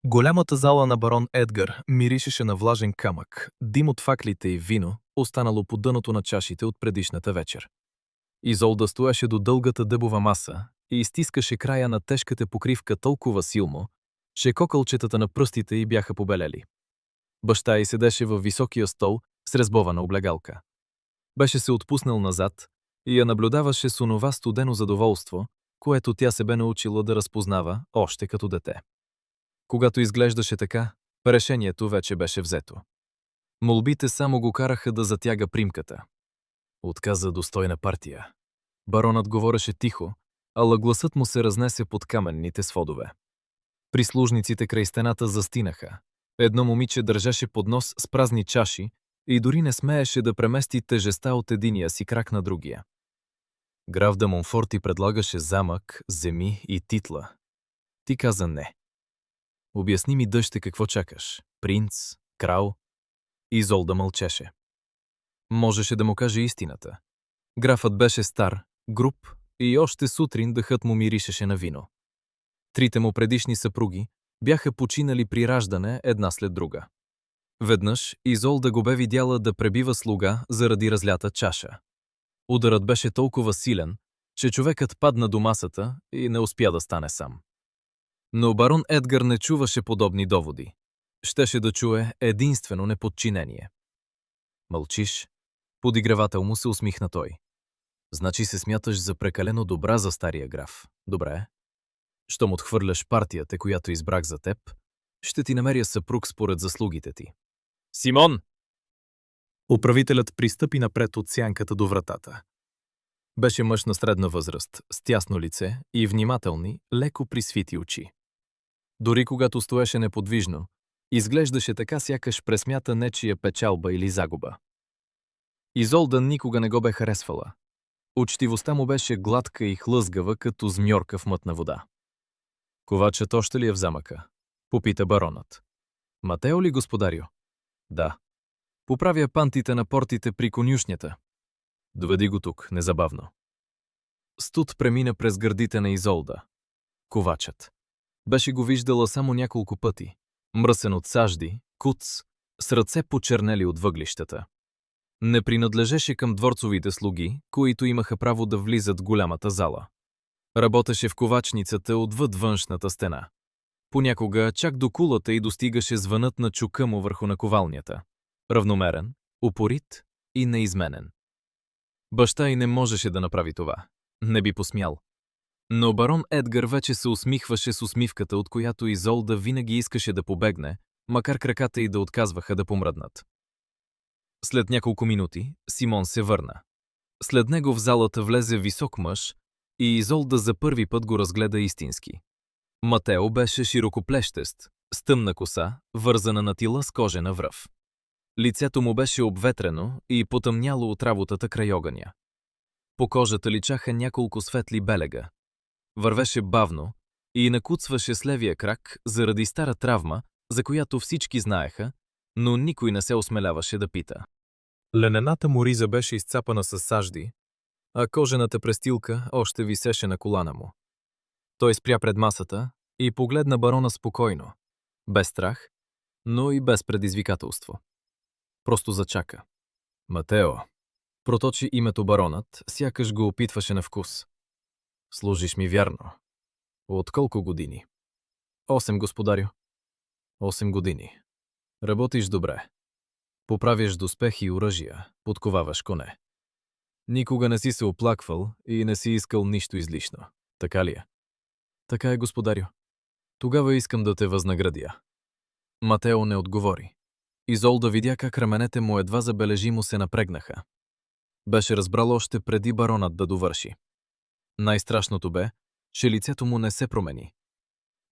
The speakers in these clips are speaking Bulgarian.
Голямата зала на барон Едгар миришеше на влажен камък, дим от факлите и вино, останало по дъното на чашите от предишната вечер. Изолда стоеше до дългата дъбова маса и изтискаше края на тежката покривка толкова силно, че кокълчетата на пръстите й бяха побелели. Баща й седеше във високия стол с резбована облегалка. Беше се отпуснал назад и я наблюдаваше с онова студено задоволство, което тя се бе научила да разпознава още като дете. Когато изглеждаше така, решението вече беше взето. Молбите само го караха да затяга примката. Отказа достойна партия. Баронът говореше тихо, ала гласът му се разнесе под каменните сводове. Прислужниците край стената застинаха. Едно момиче държеше поднос с празни чаши и дори не смееше да премести тежеста от единия си крак на другия. Граф де Монфор ти предлагаше замък, земи и титла. Ти каза не. Обясни ми, дъще, какво чакаш? Принц? Крал? Изолда мълчеше. Можеше да му каже истината. Графът беше стар, груб и още сутрин дъхът му миришеше на вино. Трите му предишни съпруги бяха починали при раждане една след друга. Веднъж Изолда го бе видяла да пребива слуга заради разлята чаша. Ударът беше толкова силен, че човекът падна до масата и не успя да стане сам. Но барон Едгар не чуваше подобни доводи. Щеше да чуе единствено неподчинение. Мълчиш? Подигравател му се усмихна той. Значи се смяташ за прекалено добра за стария граф. Добре. Щом отхвърляш партията, която избрах за теб, ще ти намеря съпруг според заслугите ти. Симон! Управителят пристъпи напред от сянката до вратата. Беше мъж на средна възраст, с тясно лице и внимателни, леко присвити очи. Дори когато стоеше неподвижно, изглеждаше така, сякаш пресмята нечия печалба или загуба. Изолда никога не го бе харесвала. Учтивостта му беше гладка и хлъзгава, като змьорка в мътна вода. Ковачът още ли е в замъка? Попита баронът. Матео ли, господарю? Да. Поправя пантите на портите при конюшнята. Доведи го тук, незабавно. Студ премина през гърдите на Изолда. Ковачът. Беше го виждала само няколко пъти. Мръсен от сажди, куц, с ръце почернели от въглищата. Не принадлежеше към дворцовите слуги, които имаха право да влизат в голямата зала. Работеше в ковачницата отвъд външната стена. Понякога чак до кулата й достигаше звънът на чука му върху наковалнята. Равномерен, упорит и неизменен. Баща й не можеше да направи това. Не би посмял. Но барон Едгар вече се усмихваше с усмивката, от която Изолда винаги искаше да побегне, макар краката й да отказваха да помръднат. След няколко минути Симон се върна. След него в залата влезе висок мъж и Изолда за първи път го разгледа истински. Матео беше широкоплещест, с тъмна коса, вързана на тила с кожена връв. Лицето му беше обветрено и потъмняло от работата край огъня. По кожата личаха няколко светли белега. Вървеше бавно и накуцваше с левия крак заради стара травма, за която всички знаеха, но никой не се осмеляваше да пита. Ленената му риза беше изцапана с сажди, а кожената престилка още висеше на колана му. Той спря пред масата и погледна барона спокойно, без страх, но и без предизвикателство. Просто зачака. Матео. Проточи името баронът, сякаш го опитваше на вкус. Служиш ми вярно. От колко години? 8, господарю. 8 години. Работиш добре. Поправяш доспехи и оръжия, подковаваш коне. Никога не си се оплаквал и не си искал нищо излишно. Така ли е? Така е, господарю. Тогава искам да те възнаградя. Матео не отговори. Изолда видя как раменете му едва забележимо се напрегнаха. Беше разбрал още преди баронът да довърши. Най-страшното бе, че лицето му не се промени.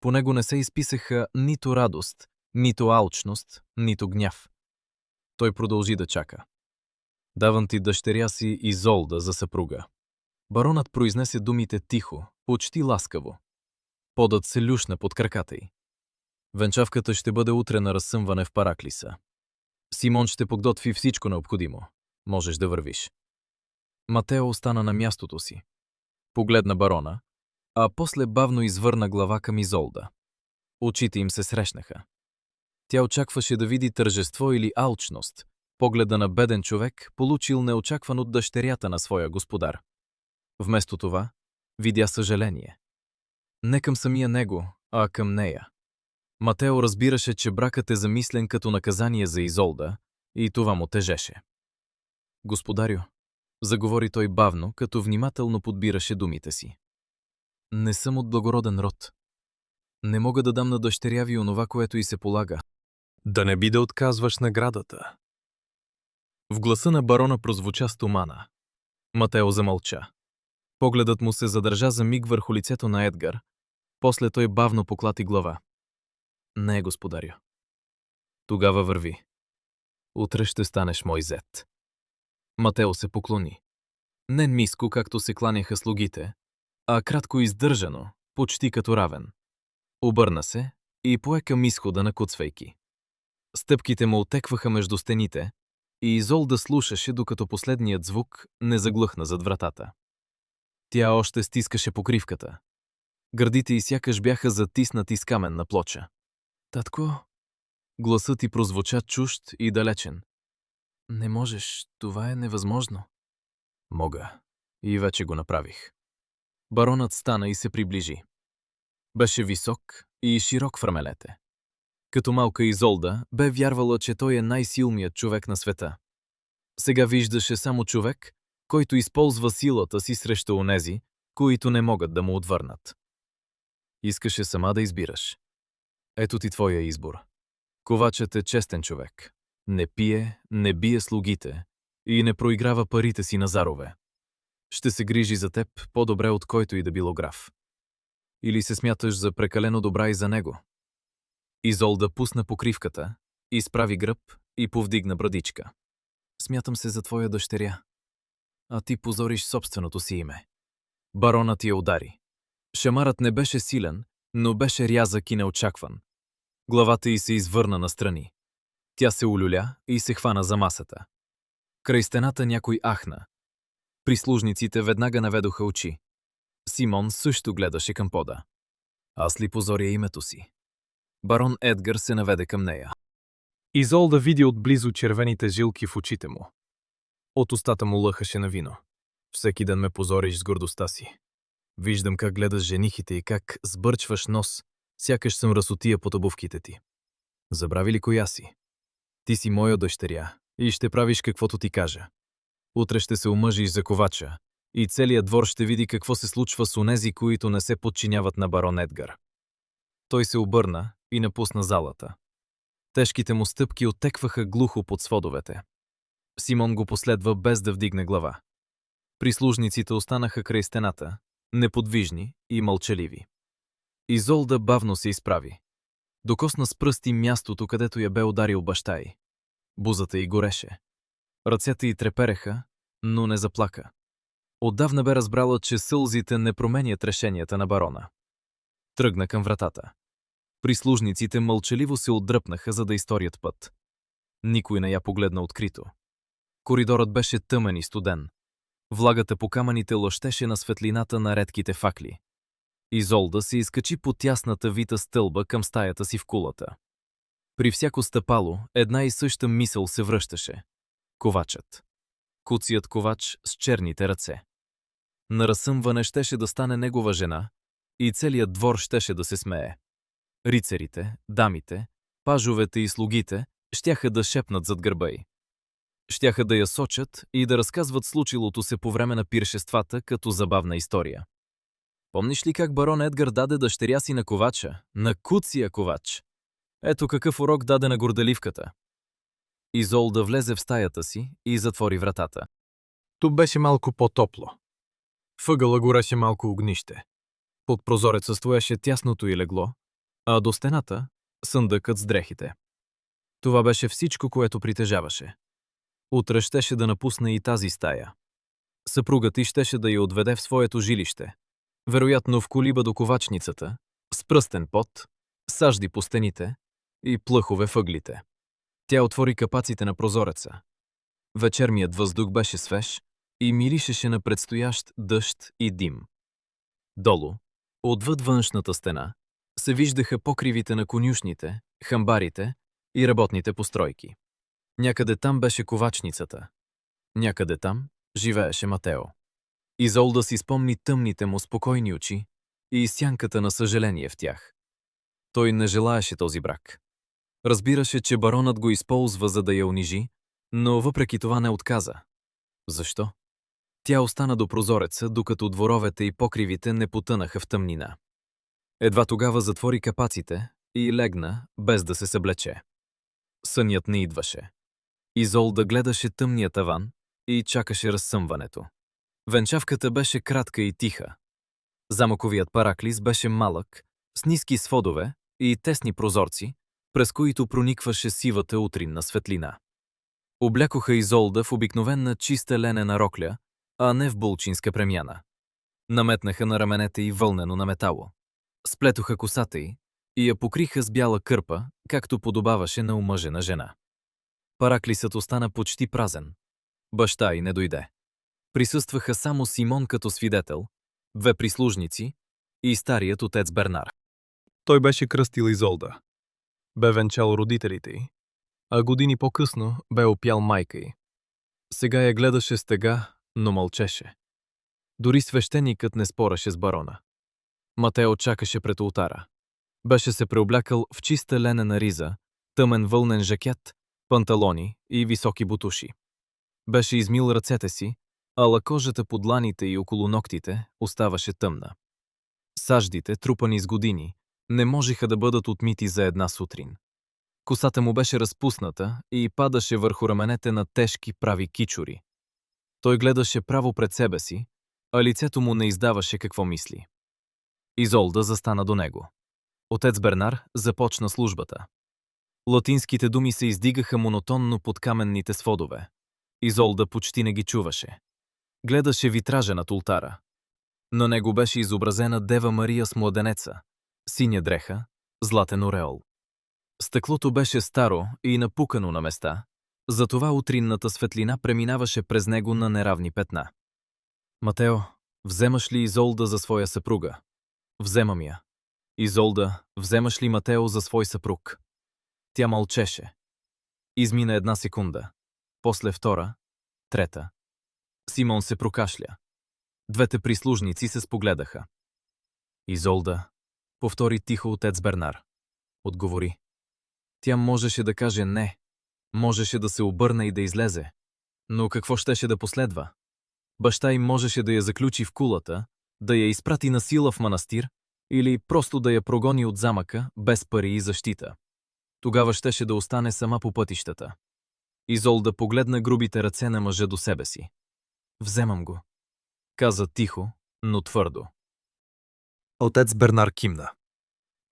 По него не се изписаха нито радост, нито алчност, нито гняв. Той продължи да чака. Давам ти дъщеря си Изолда за съпруга. Баронът произнесе думите тихо, почти ласкаво. Подът се люшна под краката й. Венчавката ще бъде утре на разсъмване в Параклиса. Симон ще подготви всичко необходимо. Можеш да вървиш. Матео остана на мястото си. Погледна барона, а после бавно извърна глава към Изолда. Очите им се срещнаха. Тя очакваше да види тържество или алчност, погледа на беден човек, получил неочакван от дъщерята на своя господар. Вместо това, видя съжаление. Не към самия него, а към нея. Матео разбираше, че бракът е замислен като наказание за Изолда и това му тежеше. Господарю, заговори той бавно, като внимателно подбираше думите си. Не съм от благороден род. Не мога да дам на дъщеря ви онова, което й се полага. Да не би да отказваш наградата. В гласа на барона прозвуча стомана. Матео замълча. Погледът му се задържа за миг върху лицето на Едгар. После той бавно поклати глава. Не, господарю. Тогава върви. Утре ще станеш мой зет. Матео се поклони. Не ниско, както се кланяха слугите, а кратко издържано, почти като равен. Обърна се и пое към изхода на куцвайки. Стъпките му отекваха между стените и Изолда слушаше, докато последният звук не заглъхна зад вратата. Тя още стискаше покривката. Гърдите й сякаш бяха затиснати с каменна плоча. Татко, гласът ти прозвуча чужд и далечен. Не можеш, това е невъзможно. Мога. И вече го направих. Баронът стана и се приближи. Беше висок и широк в рамелете. Като малка Изолда бе вярвала, че той е най-силният човек на света. Сега виждаше само човек, който използва силата си срещу онези, които не могат да му отвърнат. Искаше сама да избираш. Ето ти твоя избор. Ковачът е честен човек. Не пие, не бие слугите и не проиграва парите си на зарове. Ще се грижи за теб по-добре от който и да било граф. Или се смяташ за прекалено добра и за него? Изолда пусна покривката, изправи гръб и повдигна брадичка. Смятам се за твоя дъщеря. А ти позориш собственото си име. Баронът я удари. Шамарът не беше силен, но беше рязък и неочакван. Главата й се извърна настрани. Тя се улюля и се хвана за масата. Край стената някой ахна. Прислужниците веднага наведоха очи. Симон също гледаше към пода. Аз ли позоря името си? Барон Едгар се наведе към нея. Изолда види отблизо червените жилки в очите му. От устата му лъхаше на вино. Всеки ден ме позориш с гордостта си. Виждам как гледаш женихите и как сбърчваш нос, сякаш съм разотия под обувките ти. Забрави ли коя си? Ти си моя дъщеря и ще правиш каквото ти кажа. Утре ще се омъжиш за ковача и целият двор ще види какво се случва с онези, които не се подчиняват на барон Едгар. Той се обърна и напусна залата. Тежките му стъпки оттекваха глухо под сводовете. Симон го последва без да вдигне глава. Прислужниците останаха край стената, неподвижни и мълчаливи. Изолда бавно се изправи. Докосна с пръсти мястото, където я бе ударил баща й. Бузата й гореше. Ръцете й трепереха, но не заплака. Отдавна бе разбрала, че сълзите не променят решенията на барона. Тръгна към вратата. Прислужниците мълчаливо се отдръпнаха, за да изторят път. Никой не я погледна открито. Коридорът беше тъмен и студен. Влагата по камъните лъщеше на светлината на редките факли. Изолда се изкачи по тясната вита стълба към стаята си в кулата. При всяко стъпало една и съща мисъл се връщаше. Ковачът. Куцият ковач с черните ръце. На разсъмване щеше да стане негова жена и целият двор щеше да се смее. Рицарите, дамите, пажовете и слугите щяха да шепнат зад гърба й. Щяха да я сочат и да разказват случилото се по време на пиршествата като забавна история. Помниш ли как барон Едгар даде дъщеря си на ковача, на куция ковач? Ето какъв урок даде на горделивката. Изолда влезе в стаята си и затвори вратата. Ту беше малко по-топло. Въгъла гореше малко огнище. Под прозореца стоеше тясното й легло, а до стената – съндъкът с дрехите. Това беше всичко, което притежаваше. Утре щеше да напусне и тази стая. Съпругът й щеше да я отведе в своето жилище. Вероятно в колиба до ковачницата, с пръстен пот, сажди по стените и плъхове въглите. Тя отвори капаците на прозореца. Вечерният въздух беше свеж и миришеше на предстоящ дъжд и дим. Долу, отвъд външната стена, се виждаха покривите на конюшните, хамбарите и работните постройки. Някъде там беше ковачницата. Някъде там живееше Матео. Изолда си спомни тъмните му спокойни очи и сянката на съжаление в тях. Той не желаеше този брак. Разбираше, че баронът го използва, за да я унижи, но въпреки това не отказа. Защо? Тя остана до прозореца, докато дворовете и покривите не потънаха в тъмнина. Едва тогава затвори капаците и легна, без да се съблече. Сънят не идваше. Изолда гледаше тъмния таван и чакаше разсъмването. Венчавката беше кратка и тиха. Замъковият параклис беше малък, с ниски сводове и тесни прозорци, през които проникваше сивата утринна светлина. Облякоха Изолда в обикновена чиста ленена рокля, а не в булчинска премяна. Наметнаха на раменете й вълнено на метало. Сплетоха косата й и я покриха с бяла кърпа, както подобаваше на омъжена жена. Параклисът остана почти празен. Баща й не дойде. Присъстваха само Симон като свидетел, две прислужници и старият отец Бернар. Той беше кръстил Изолда. Бе венчал родителите й, а години по-късно бе опял майка й. Сега я гледаше с тъга, но мълчеше. Дори свещеникът не спореше с барона. Матео чакаше пред олтара. Беше се преоблякал в чиста ленена риза, тъмен вълнен жакет, панталони и високи бутуши. Беше измил ръцете си, ала кожата под дланите и около ногтите оставаше тъмна. Саждите, трупани с години, не можеха да бъдат отмити за една сутрин. Косата му беше разпусната и падаше върху раменете на тежки прави кичури. Той гледаше право пред себе си, а лицето му не издаваше какво мисли. Изолда застана до него. Отец Бернар започна службата. Латинските думи се издигаха монотонно под каменните сводове. Изолда почти не ги чуваше. Гледаше витража над олтара. На него беше изобразена Дева Мария с младенеца, синя дреха, златен ореол. Стъклото беше старо и напукано на места, затова утринната светлина преминаваше през него на неравни петна. Матео, вземаш ли Изолда за своя съпруга? Вземам я. Изолда, вземаш ли Матео за свой съпруг? Тя мълчеше. Измина една секунда. После втора, трета. Симон се прокашля. Двете прислужници се спогледаха. Изолда, повтори тихо отец Бернар. Отговори. Тя можеше да каже не. Можеше да се обърне и да излезе. Но какво щеше да последва? Баща им можеше да я заключи в кулата, да я изпрати на сила в манастир или просто да я прогони от замъка без пари и защита. Тогава щеше да остане сама по пътищата. Изолда погледна грубите ръце на мъжа до себе си. Вземам го, каза тихо, но твърдо. Отец Бернар кимна.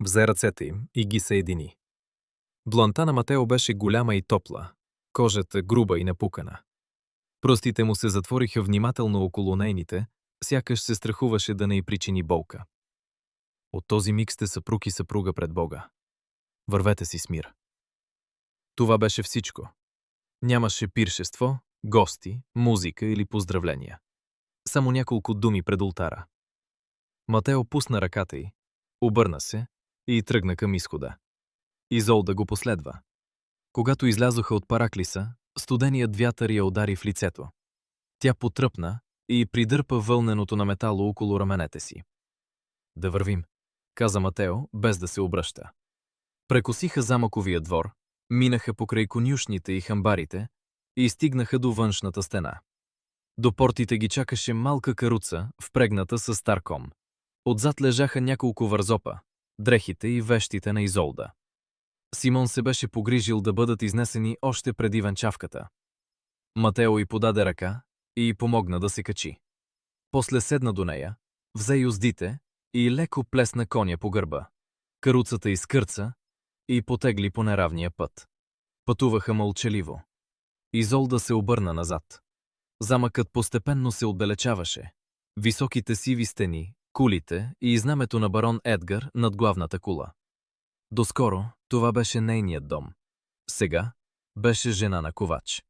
Взе ръцете им и ги съедини. Дланта на Матео беше голяма и топла, кожата груба и напукана. Пръстите му се затвориха внимателно около нейните, сякаш се страхуваше да не й причини болка. От този миг сте съпруг и съпруга пред Бога. Вървете си с мир. Това беше всичко. Нямаше пиршество, гости, музика или поздравления. Само няколко думи пред олтара. Матео пусна ръката й, обърна се и тръгна към изхода. Изолда го последва. Когато излязоха от параклиса, студеният вятър я удари в лицето. Тя потръпна и придърпа вълненото на метало около раменете си. Да вървим, каза Матео, без да се обръща. Прекосиха замъковия двор, минаха покрай конюшните и хамбарите и стигнаха до външната стена. До портите ги чакаше малка каруца, впрегната със стар кон. Отзад лежаха няколко вързопа, дрехите и вещите на Изолда. Симон се беше погрижил да бъдат изнесени още преди венчавката. Матео й подаде ръка и помогна да се качи. После седна до нея, взе юздите и леко плесна коня по гърба. Каруцата изкърца и потегли по неравния път. Пътуваха мълчаливо. Изолда се обърна назад. Замъкът постепенно се отдалечаваше. Високите сиви стени, кулите и знамето на барон Едгар над главната кула. Доскоро това беше нейният дом. Сега беше жена на ковач.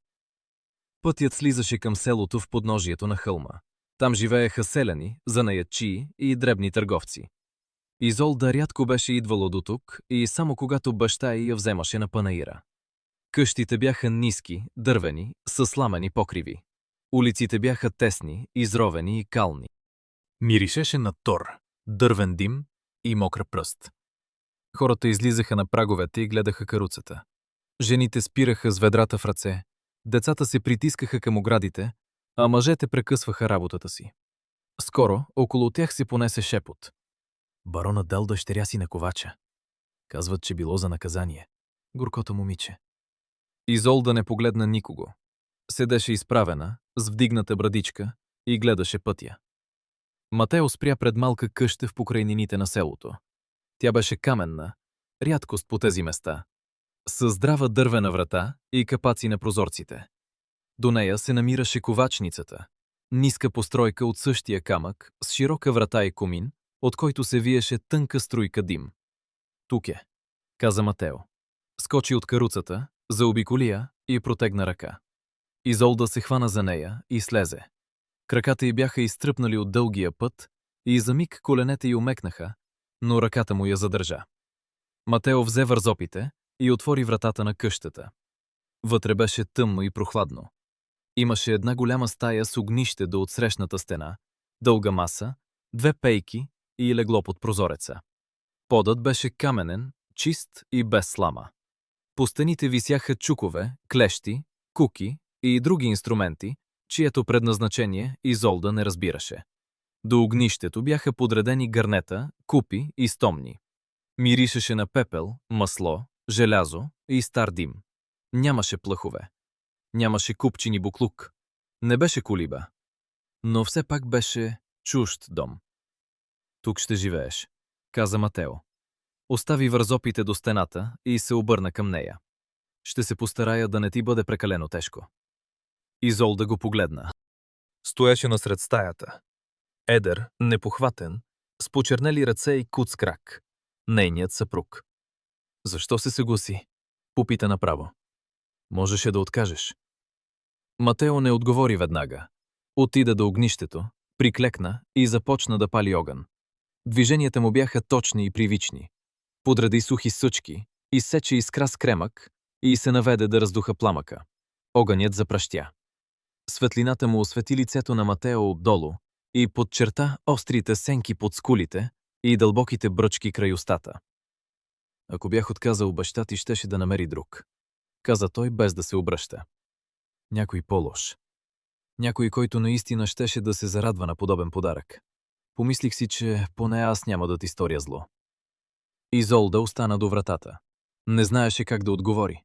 Пътят слизаше към селото в подножието на хълма. Там живееха селяни, занаятчии и дребни търговци. Изолда рядко беше идвала до тук и само когато баща й я вземаше на панаира. Къщите бяха ниски, дървени, със сламени покриви. Улиците бяха тесни, изровени и кални. Миришеше на тор, дървен дим и мокра пръст. Хората излизаха на праговете и гледаха каруцата. Жените спираха с ведрата в ръце, децата се притискаха към оградите, а мъжете прекъсваха работата си. Скоро около тях се понесе шепот. Барона дал дъщеря си на ковача. Казват, че било за наказание. Горкото момиче. Изолда не погледна никого. Седеше изправена, с вдигната брадичка и гледаше пътя. Матео спря пред малка къща в покрайнините на селото. Тя беше каменна, рядкост по тези места, със здрава дървена врата и капаци на прозорците. До нея се намираше ковачницата, ниска постройка от същия камък, с широка врата и комин, от който се виеше тънка струйка дим. Тук е, каза Матео. Скочи от каруцата, заобиколи я и протегна ръка. Изолда се хвана за нея и слезе. Краката й бяха изтръпнали от дългия път и за миг коленете й умекнаха, но ръката му я задържа. Матео взе вързопите и отвори вратата на къщата. Вътре беше тъмно и прохладно. Имаше една голяма стая с огнище до отсрещната стена, дълга маса, две пейки и легло под прозореца. Подът беше каменен, чист и без слама. По стените висяха чукове, клещи, куки и други инструменти, чието предназначение Изолда не разбираше. До огнището бяха подредени гърнета, купи и стомни. Миришеше на пепел, масло, желязо и стар дим. Нямаше плъхове. Нямаше купчини буклук. Не беше колиба. Но все пак беше чужд дом. Тук ще живееш, каза Матео. Остави вързопите до стената и се обърна към нея. Ще се постарая да не ти бъде прекалено тежко. Изолда го погледна. Стоеше насред стаята. Едър, непохватен, с почернели ръце и куц крак. Нейният съпруг. Защо се съгласи? Попита направо. Можеше да откажеш. Матео не отговори веднага. Отида до огнището, приклекна и започна да пали огън. Движенията му бяха точни и привични. Подреди сухи съчки, изсече искра с кремък и се наведе да раздуха пламъка. Огънят запръщя. Светлината му освети лицето на Матео отдолу и подчерта острите сенки под скулите и дълбоките бръчки край устата. Ако бях отказал баща ти, щеше да намери друг, каза той без да се обръща. Някой по-лош. Някой, който наистина щеше да се зарадва на подобен подарък. Помислих си, че поне аз няма да ти сторя зло. Изолда остана до вратата. Не знаеше как да отговори.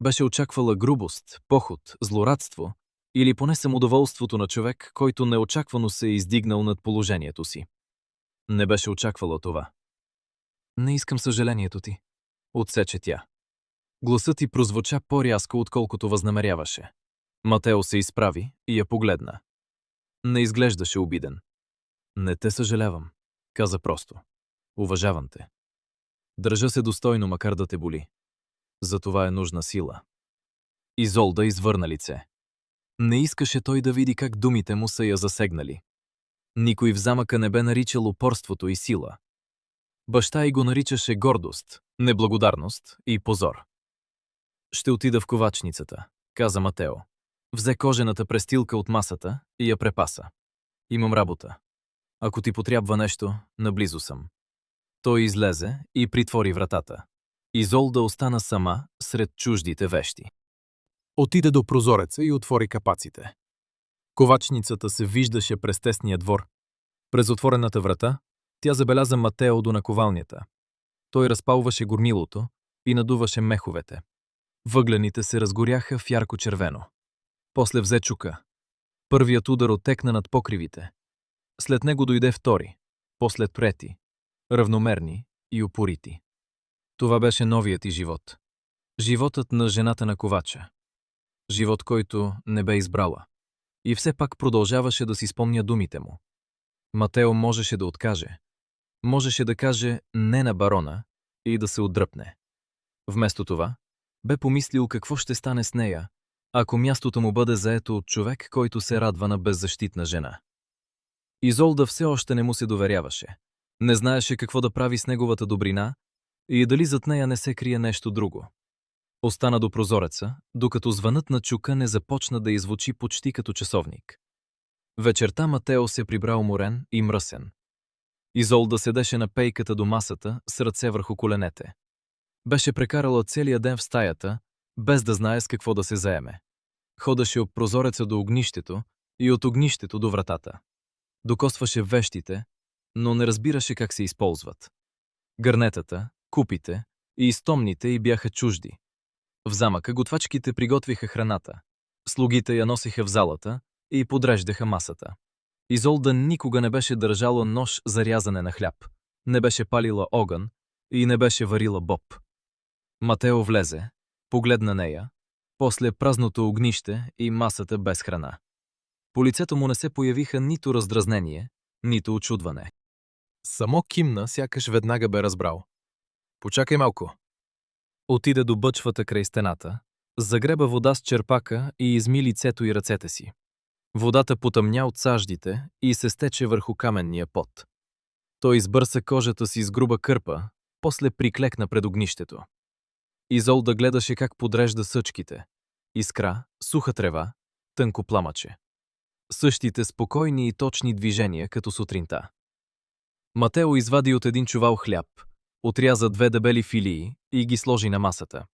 Беше очаквала грубост, поход, злорадство или поне самодоволството на човек, който неочаквано се е издигнал над положението си. Не беше очаквала това. Не искам съжалението ти, отсече тя. Гласът ти прозвуча по-рязко, отколкото възнамеряваше. Матео се изправи и я погледна. Не изглеждаше обиден. Не те съжалявам, каза просто. Уважавам те. Държа се достойно, макар да те боли. За това е нужна сила. Изолда извърна лице. Не искаше той да види как думите му са я засегнали. Никой в замъка не бе наричал упорството и сила. Баща й го наричаше гордост, неблагодарност и позор. Ще отида в ковачницата, каза Матео. Взе кожената престилка от масата и я препаса. Имам работа. Ако ти потрябва нещо, наблизо съм. Той излезе и притвори вратата. Изолда остана сама сред чуждите вещи. Отида до прозореца и отвори капаците. Ковачницата се виждаше през тесния двор. През отворената врата тя забеляза Матео до наковалнята. Той разпалваше гормилото и надуваше меховете. Въглените се разгоряха в ярко-червено. После взе чука. Първият удар оттекна над покривите. След него дойде втори, после трети, равномерни и упорити. Това беше новият ти живот. Животът на жената на ковача. Живот, който не бе избрала. И все пак продължаваше да си спомня думите му. Матео можеше да откаже. Можеше да каже не на барона и да се отдръпне. Вместо това, бе помислил какво ще стане с нея, ако мястото му бъде заето от човек, който се радва на беззащитна жена. Изолда все още не му се доверяваше. Не знаеше какво да прави с неговата добрина и дали зад нея не се крие нещо друго. Остана до прозореца, докато звънът на чука не започна да извучи почти като часовник. Вечерта Матео се прибра уморен и мръсен. Изолда седеше на пейката до масата с ръце върху коленете. Беше прекарала целия ден в стаята, без да знае с какво да се заеме. Ходеше от прозореца до огнището и от огнището до вратата. Докосваше вещите, но не разбираше как се използват. Гърнетата, купите и изтомните й бяха чужди. В замъка готвачките приготвиха храната. Слугите я носиха в залата и подреждаха масата. Изолда никога не беше държала нож за рязане на хляб, не беше палила огън и не беше варила боб. Матео влезе, погледна нея, после празното огнище и масата без храна. По лицето му не се появиха нито раздразнение, нито очудване. Само кимна, сякаш веднага бе разбрал. Почакай малко. Отиде до бъчвата край стената, загреба вода с черпака и изми лицето и ръцете си. Водата потъмня от саждите и се стече върху каменния пот. Той избърса кожата си с груба кърпа, после приклекна пред огнището. Изолда гледаше как подрежда съчките. Искра, суха трева, тънко пламъче. Същите спокойни и точни движения, като сутринта. Матео извади от един чувал хляб, отряза 2 дебели филии и ги сложи на масата.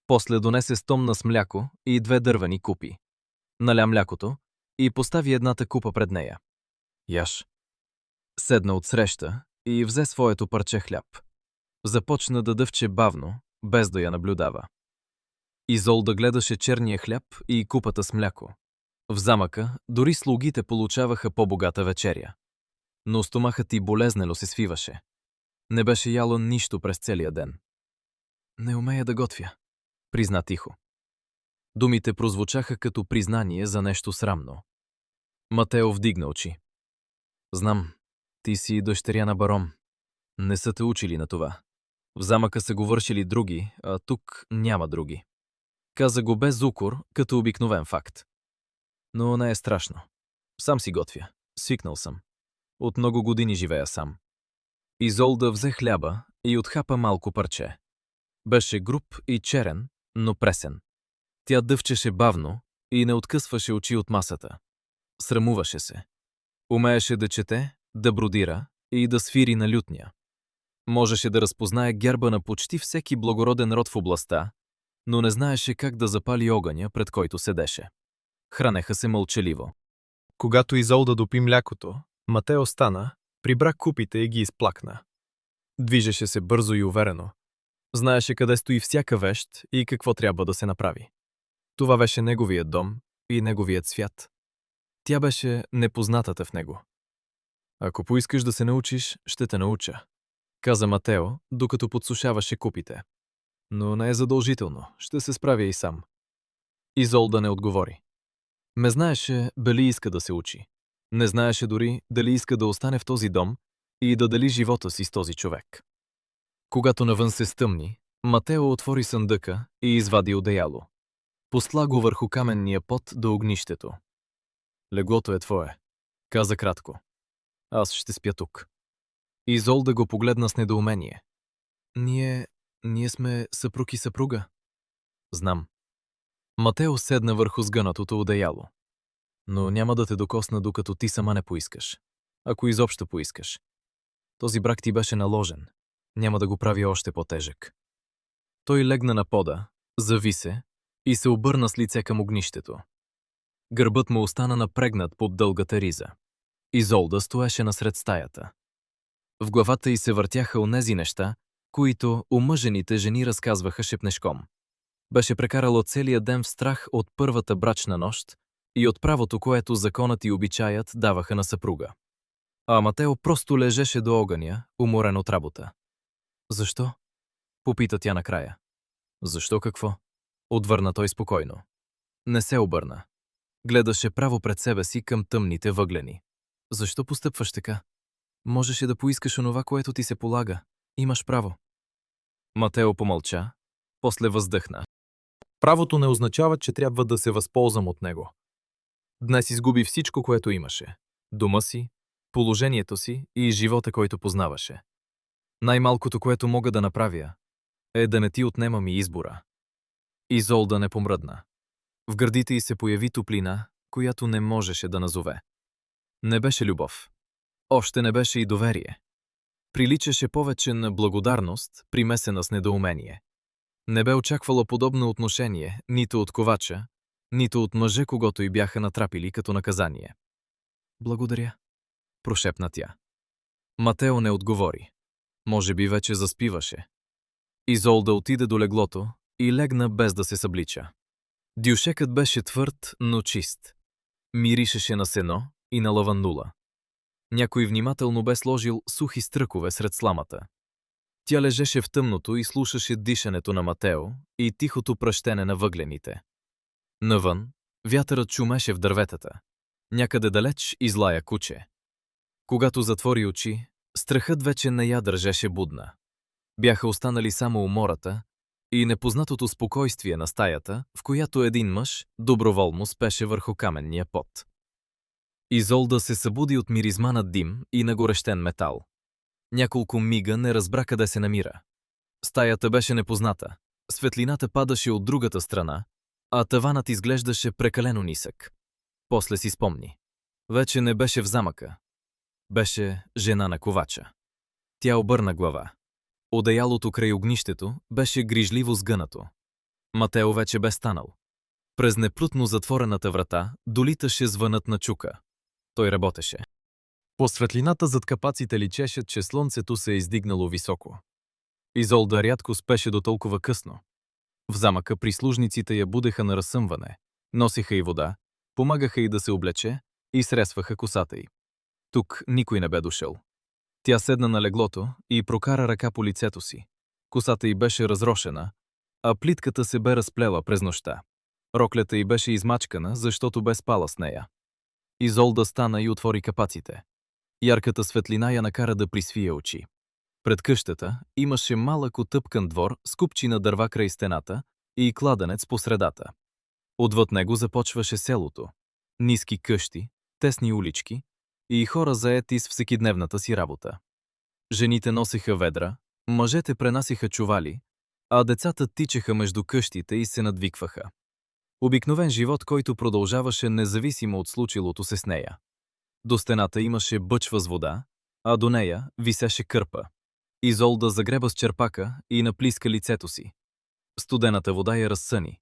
После донесе стомна с мляко и 2 дървени купи. Наля млякото и постави едната купа пред нея. Яш. Седна отсреща и взе своето парче хляб. Започна да дъвче бавно, без да я наблюдава. Изолда гледаше черния хляб и купата с мляко. В замъка дори слугите получаваха по-богата вечеря. Но стомахът й болезнено се свиваше. Не беше яла нищо през целия ден. Не умея да готвя, призна тихо. Думите прозвучаха като признание за нещо срамно. Матео вдигна очи. Знам, ти си дъщеря на барон. Не са те учили на това. В замъка са го вършили други, а тук няма други. Каза го без укор, като обикновен факт. Но не е страшно. Сам си готвя. Свикнал съм. От много години живея сам. Изолда взе хляба и отхапа малко парче. Беше груб и черен, но пресен. Тя дъвчеше бавно и не откъсваше очи от масата. Срамуваше се. Умееше да чете, да бродира и да свири на лютня. Можеше да разпознае герба на почти всеки благороден род в областта, но не знаеше как да запали огъня, пред който седеше. Хранеха се мълчаливо. Когато Изолда допи млякото, Матео стана, прибра купите и ги изплакна. Движеше се бързо и уверено. Знаеше къде стои всяка вещ и какво трябва да се направи. Това беше неговият дом и неговият свят. Тя беше непознатата в него. Ако поискаш да се научиш, ще те науча, каза Матео, докато подсушаваше купите. Но не е задължително, ще се справя и сам. Изолда не отговори. Ме знаеше дали иска да се учи. Не знаеше дори дали иска да остане в този дом и да дели живота си с този човек. Когато навън се стъмни, Матео отвори съндъка и извади одеяло. Посла го върху каменния пот до огнището. Леглото е твое, каза кратко. Аз ще спя тук. Изолда го погледна с недоумение. Ние сме съпруг и съпруга. Знам. Матео седна върху сгънатото одеяло. Но няма да те докосна, докато ти сама не поискаш. Ако изобщо поискаш. Този брак ти беше наложен. Няма да го прави още по-тежък. Той легна на пода, зави се и се обърна с лице към огнището. Гърбът му остана напрегнат под дългата риза. Изолда стоеше насред стаята. В главата й се въртяха онези неща, които омъжените жени разказваха шепнешком. Беше прекарала целия ден в страх от първата брачна нощ и от правото, което законът и обичаят даваха на съпруга. А Матео просто лежеше до огъня, уморен от работа. Защо? Попита тя накрая. Защо какво? Отвърна той спокойно. Не се обърна. Гледаше право пред себе си към тъмните въглени. Защо постъпваш така? Можеше да поискаш онова, което ти се полага. Имаш право. Матео помълча, после въздъхна. Правото не означава, че трябва да се възползвам от него. Днес изгуби всичко, което имаше. Дома си, положението си и живота, който познаваше. Най-малкото, което мога да направя, е да не ти отнемам и избора. Изолда не помръдна. В гърдите й се появи топлина, която не можеше да назове. Не беше любов. Още не беше и доверие. Приличаше повече на благодарност, примесена с недоумение. Не бе очаквала подобно отношение нито от ковача, нито от мъжа, когото й бяха натрапили като наказание. Благодаря, прошепна тя. Матео не отговори. Може би вече заспиваше. Изолда отиде до леглото и легна без да се съблича. Дюшекът беше твърд, но чист. Миришеше на сено и на лавандула. Някой внимателно бе сложил сухи стръкове сред сламата. Тя лежеше в тъмното и слушаше дишането на Матео и тихото пръщене на въглените. Навън вятърът шумеше в дърветата. Някъде далеч излая куче. Когато затвори очи, страхът вече не я държеше будна. Бяха останали само умората и непознатото спокойствие на стаята, в която един мъж доброволно спеше върху каменния пот. Изолда се събуди от миризма на дим и на горещен метал. Няколко мига не разбра къде се намира. Стаята беше непозната. Светлината падаше от другата страна, а таванът изглеждаше прекалено нисък. После си спомни. Вече не беше в замъка. Беше жена на ковача. Тя обърна глава. Одеялото край огнището беше грижливо сгънато. Матео вече бе станал. През неплътно затворената врата долиташе звънът на чука. Той работеше. По светлината зад капаците личеше, че слънцето се е издигнало високо. Изолда рядко спеше до толкова късно. В замъка прислужниците я будеха на разсъмване, носиха й вода, помагаха й да се облече и сресваха косата й. Тук никой не бе дошъл. Тя седна на леглото и прокара ръка по лицето си. Косата й беше разрошена, а плитката се бе разплела през нощта. Роклята й беше измачкана, защото бе спала с нея. Изолда стана и отвори капаците. Ярката светлина я накара да присвие очи. Пред къщата имаше малък отъпкан двор с купчина дърва край стената и кладенец по средата. Отвъд него започваше селото. Ниски къщи, тесни улички и хора заети с всекидневната си работа. Жените носеха ведра, мъжете пренасиха чували, а децата тичаха между къщите и се надвикваха. Обикновен живот, който продължаваше независимо от случилото се с нея. До стената имаше бъчва с вода, а до нея висеше кърпа. Изолда загреба с черпака и наплиска лицето си. Студената вода я разсъни.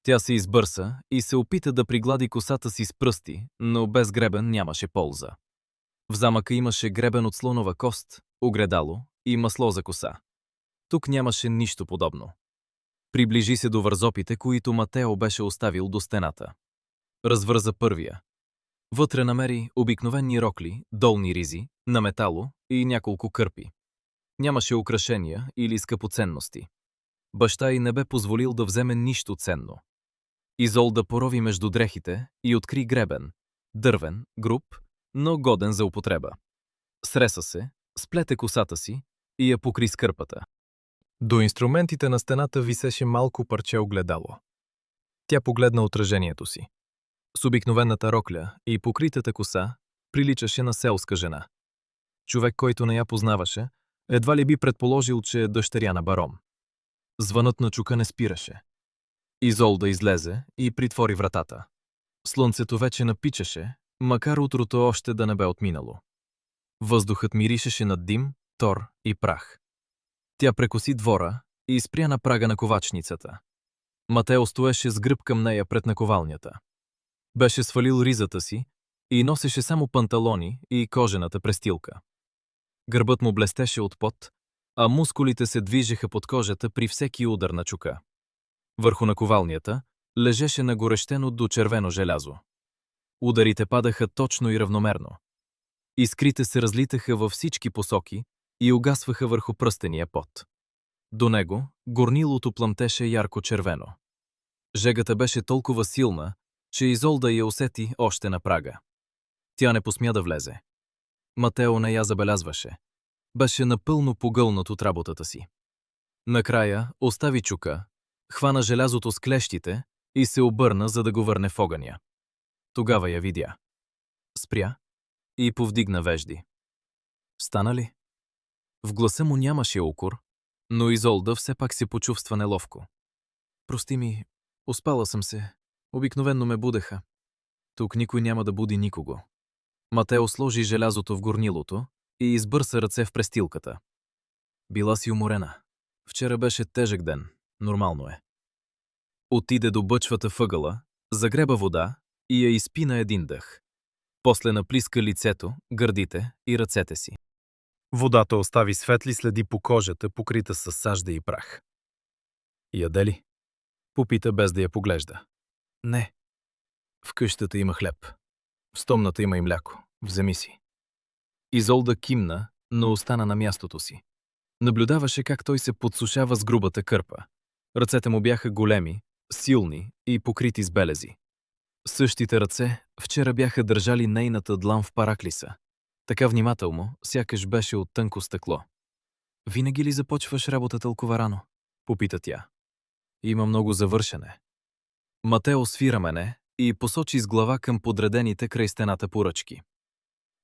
Тя се избърса и се опита да приглади косата си с пръсти, но без гребен нямаше полза. В замъка имаше гребен от слонова кост, огредало и масло за коса. Тук нямаше нищо подобно. Приближи се до вързопите, които Матео беше оставил до стената. Развърза първия. Вътре намери обикновени рокли, долни ризи, на метало и няколко кърпи. Нямаше украшения или скъпоценности. Баща й не бе позволил да вземе нищо ценно. Изолда порови между дрехите и откри гребен, дървен, груб, но годен за употреба. Среса се, сплете косата си и я покри с кърпата. До инструментите на стената висеше малко парче огледало. Тя погледна отражението си. С обикновената рокля и покритата коса приличаше на селска жена. Човек, който не я познаваше, едва ли би предположил, че е дъщеря на барон. Звънът на чука не спираше. Изолда излезе и притвори вратата. Слънцето вече напичаше, макар утрото още да не бе отминало. Въздухът миришеше на дим, тор и прах. Тя прекоси двора и спря на прага на ковачницата. Матео стоеше с гръб към нея пред наковалнята. Беше свалил ризата си и носеше само панталони и кожената престилка. Гърбът му блестеше от пот, а мускулите се движеха под кожата при всеки удар на чука. Върху наковалнята лежеше нагорещено до червено желязо. Ударите падаха точно и равномерно. Искрите се разлитаха във всички посоки и угасваха върху пръстения пот. До него горнилото плъмтеше ярко-червено. Жегата беше толкова силна, че Изолда я усети още на прага. Тя не посмя да влезе. Матео не я забелязваше. Беше напълно погълнат от работата си. Накрая остави чука, хвана желязото с клещите и се обърна, за да го върне в огъня. Тогава я видя. Спря и повдигна вежди. Стана ли? В гласа му нямаше укор, но Изолда все пак се почувства неловко. Прости ми, успала съм се. Обикновенно ме будеха. Тук никой няма да буди никого. Матео сложи желязото в горнилото и избърса ръце в престилката. Била си уморена. Вчера беше тежък ден. Нормално е. Отиде до бъчвата въгъла, загреба вода и я изпи на един дъх. После наплиска лицето, гърдите и ръцете си. Водата остави светли следи по кожата, покрита с сажда и прах. Яде ли? Попита без да я поглежда. Не. В къщата има хляб. В стомната има и мляко. Вземи си. Изолда кимна, но остана на мястото си. Наблюдаваше как той се подсушава с грубата кърпа. Ръцете му бяха големи, силни и покрити с белези. Същите ръце вчера бяха държали нейната длан в параклиса. Така внимателно, сякаш беше от тънко стъкло. Винаги ли започваш работа толкова рано? Попита тя. Има много завършене. Матео свира мене и посочи с глава към подредените край стената поръчки.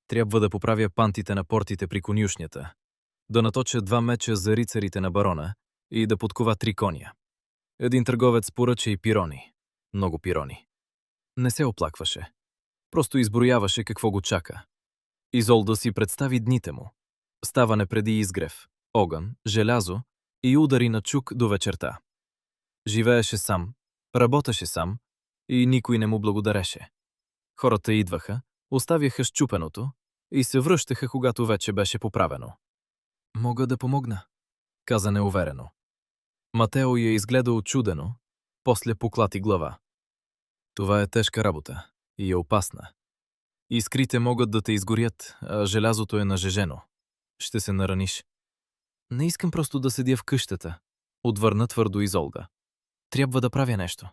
Трябва да поправя пантите на портите при конюшнята, да наточа 2 меча за рицарите на барона и да подкова 3 коня. Един търговец поръча и пирони. Много пирони. Не се оплакваше. Просто изброяваше какво го чака. Изолда си представи дните му. Ставане преди изгрев, огън, желязо и удари на чук до вечерта. Живееше сам, работеше сам и никой не му благодареше. Хората идваха, оставяха счупеното и се връщаха, когато вече беше поправено. Мога да помогна, каза неуверено. Матео я изгледа очудено, после поклати глава. Това е тежка работа и е опасна. Искрите могат да те изгорят, а желязото е нажежено. Ще се нараниш. Не искам просто да седя в къщата, отвърна твърдо Изолда. Трябва да правя нещо.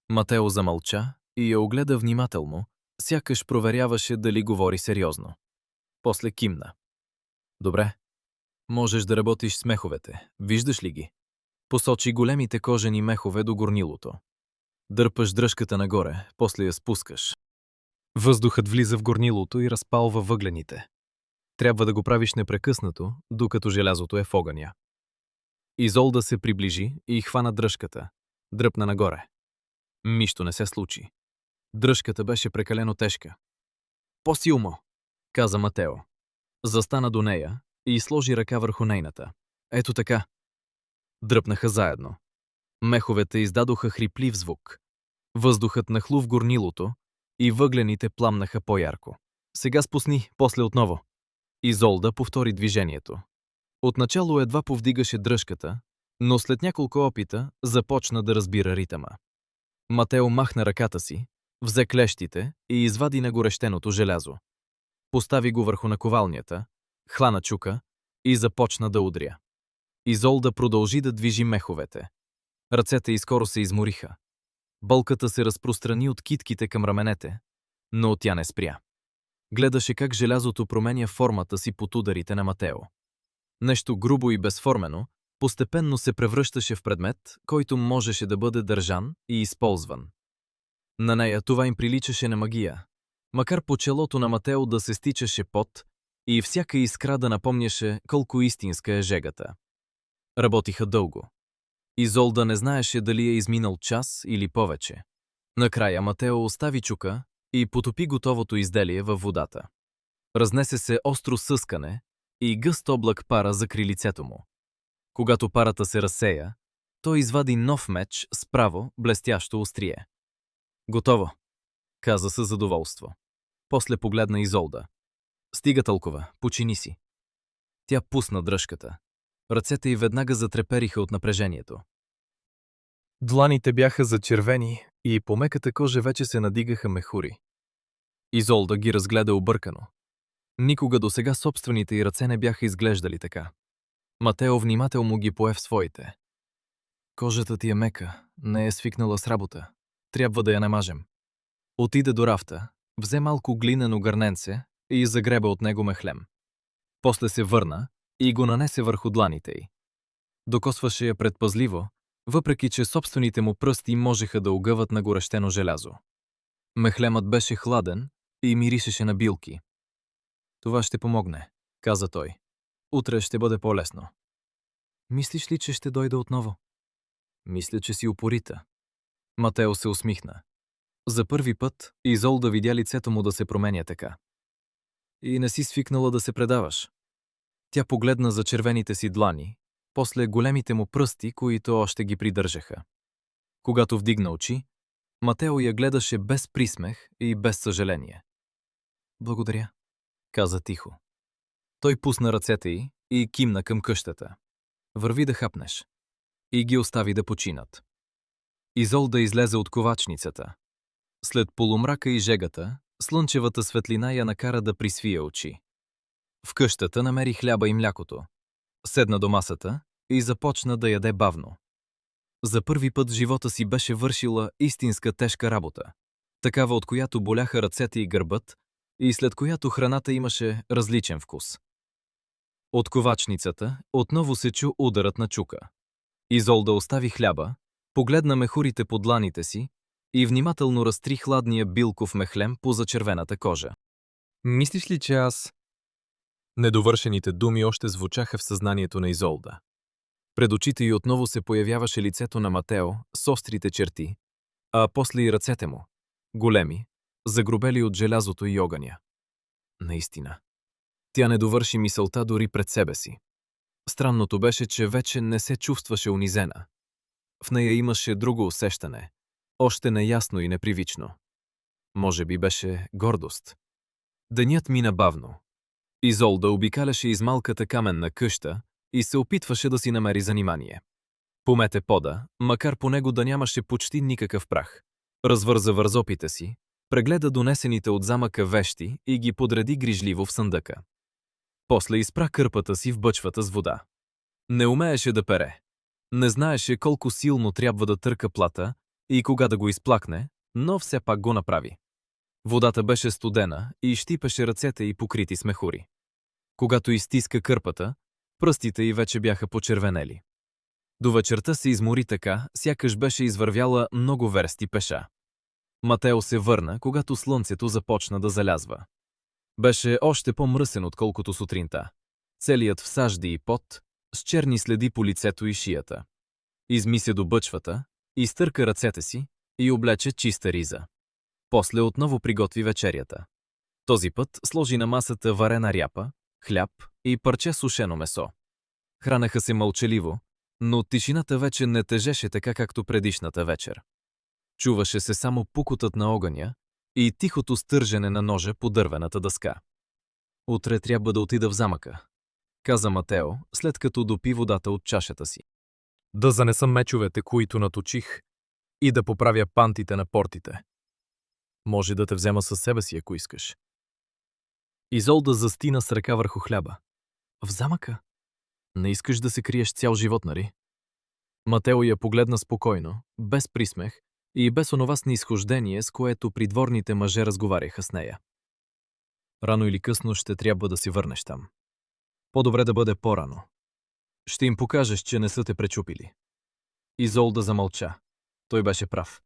Матео замълча и я огледа внимателно, сякаш проверяваше дали говори сериозно. После кимна. Добре. Можеш да работиш с меховете. Виждаш ли ги? Посочи големите кожени мехове до горнилото. Дърпаш дръжката нагоре, после я спускаш. Въздухът влиза в горнилото и разпалва въглените. Трябва да го правиш непрекъснато, докато желязото е в огъня. Изолда се приближи и хвана дръжката. Дръпна нагоре. Нищо не се случи. Дръжката беше прекалено тежка. По-силно, каза Матео. Застана до нея и сложи ръка върху нейната. Ето така. Дръпнаха заедно. Меховете издадоха хриплив звук. Въздухът нахлу в горнилото и въглените пламнаха по-ярко. Сега спусни, после отново. Изолда повтори движението. Отначало едва повдигаше дръжката, но след няколко опита започна да разбира ритъма. Матео махна ръката си, взе клещите и извади нагорещеното желязо. Постави го върху наковалнята, хлана чука и започна да удря. Изолда продължи да движи меховете. Ръцете й скоро се измориха. Болката се разпространи от китките към раменете, но тя не спря. Гледаше как желязото променя формата си под ударите на Матео. Нещо грубо и безформено постепенно се превръщаше в предмет, който можеше да бъде държан и използван. На нея това им приличаше на магия, макар по челото на Матео да се стичаше пот и всяка искра да напомняше колко истинска е жегата. Работиха дълго. Изолда не знаеше дали е изминал час или повече. Накрая Матео остави чука и потопи готовото изделие във водата. Разнесе се остро съскане и гъст облак пара закри лицето му. Когато парата се разсея, той извади нов меч с право, блестящо острие. Готово, каза със задоволство. После погледна Изолда. Стига толкова, почини си. Тя пусна дръжката. Ръцете й веднага затрепериха от напрежението. Дланите бяха зачервени и по меката кожа вече се надигаха мехури. Изолда ги разгледа объркано. Никога досега собствените й ръце не бяха изглеждали така. Матео внимателно ги пое в своите. Кожата ти е мека, не е свикнала с работа. Трябва да я намажем. Отиде до рафта, взе малко глинено гърненце и загреба от него мехлем. После се върна и го нанесе върху дланите й. Докосваше я предпазливо, въпреки че собствените му пръсти можеха да огъват на горещено желязо. Мехлемът беше хладен и миришеше на билки. Това ще помогне, каза той. Утре ще бъде по-лесно. Мислиш ли, че ще дойде отново? Мисля, че си упорита. Матео се усмихна. За първи път Изолда видя лицето му да се променя така. И не си свикнала да се предаваш. Тя погледна за червените си длани, после големите му пръсти, които още ги придържаха. Когато вдигна очи, Матео я гледаше без присмех и без съжаление. Благодаря, каза тихо. Той пусна ръцете й и кимна към къщата. Върви да хапнеш. И ги остави да починат. Изолда излезе от ковачницата. След полумрака и жегата, слънчевата светлина я накара да присвие очи. В къщата намери хляба и млякото. Седна до масата и започна да яде бавно. За първи път в живота си беше вършила истинска тежка работа, такава от която боляха ръцете и гърбът и след която храната имаше различен вкус. От ковачницата отново се чу ударът на чука. Изолда остави хляба, погледна мехурите по дланите си и внимателно разтри хладния билков мехлем по зачервената кожа. Мислиш ли, че аз... Недовършените думи още звучаха в съзнанието на Изолда. Пред очите й отново се появяваше лицето на Матео с острите черти, а после и ръцете му, големи, загрубели от желязото и огъня. Наистина. Тя не довърши мисълта дори пред себе си. Странното беше, че вече не се чувстваше унизена. В нея имаше друго усещане, още неясно и непривично. Може би беше гордост. Денят мина бавно. Изолда обикаляше из малката каменна къща и се опитваше да си намери занимание. Помете пода, макар по него да нямаше почти никакъв прах. Развърза вързопите си, прегледа донесените от замъка вещи и ги подреди грижливо в съндъка. После изпра кърпата си в бъчвата с вода. Не умееше да пере. Не знаеше колко силно трябва да търка плата и кога да го изплакне, но все пак го направи. Водата беше студена и щипеше ръцете й покрити с мехури. Когато изтиска кърпата, пръстите й вече бяха почервенели. До вечерта се измори така, сякаш беше извървяла много версти пеша. Матео се върна, когато слънцето започна да залязва. Беше още по-мръсен, отколкото сутринта. Целият в сажди и пот, с черни следи по лицето и шията. Изми се до бъчвата, изтърка ръцете си и облече чиста риза. После отново приготви вечерята. Този път сложи на масата варена ряпа, хляб и парче сушено месо. Хранеха се мълчаливо, но тишината вече не тежеше така, както предишната вечер. Чуваше се само пукотът на огъня и тихото стържене на ножа по дървената дъска. Утре трябва да отида в замъка, каза Матео, след като допи водата от чашата си. Да занесам мечовете, които наточих, и да поправя пантите на портите. Може да те взема със себе си, ако искаш. Изолда застина с ръка върху хляба. В замъка? Не искаш да се криеш цял живот, нали? Матео я погледна спокойно, без присмех и без онова снисхождение, с което придворните мъже разговаряха с нея. Рано или късно ще трябва да си върнеш там. По-добре да бъде по-рано. Ще им покажеш, че не са те пречупили. Изолда замълча. Той беше прав.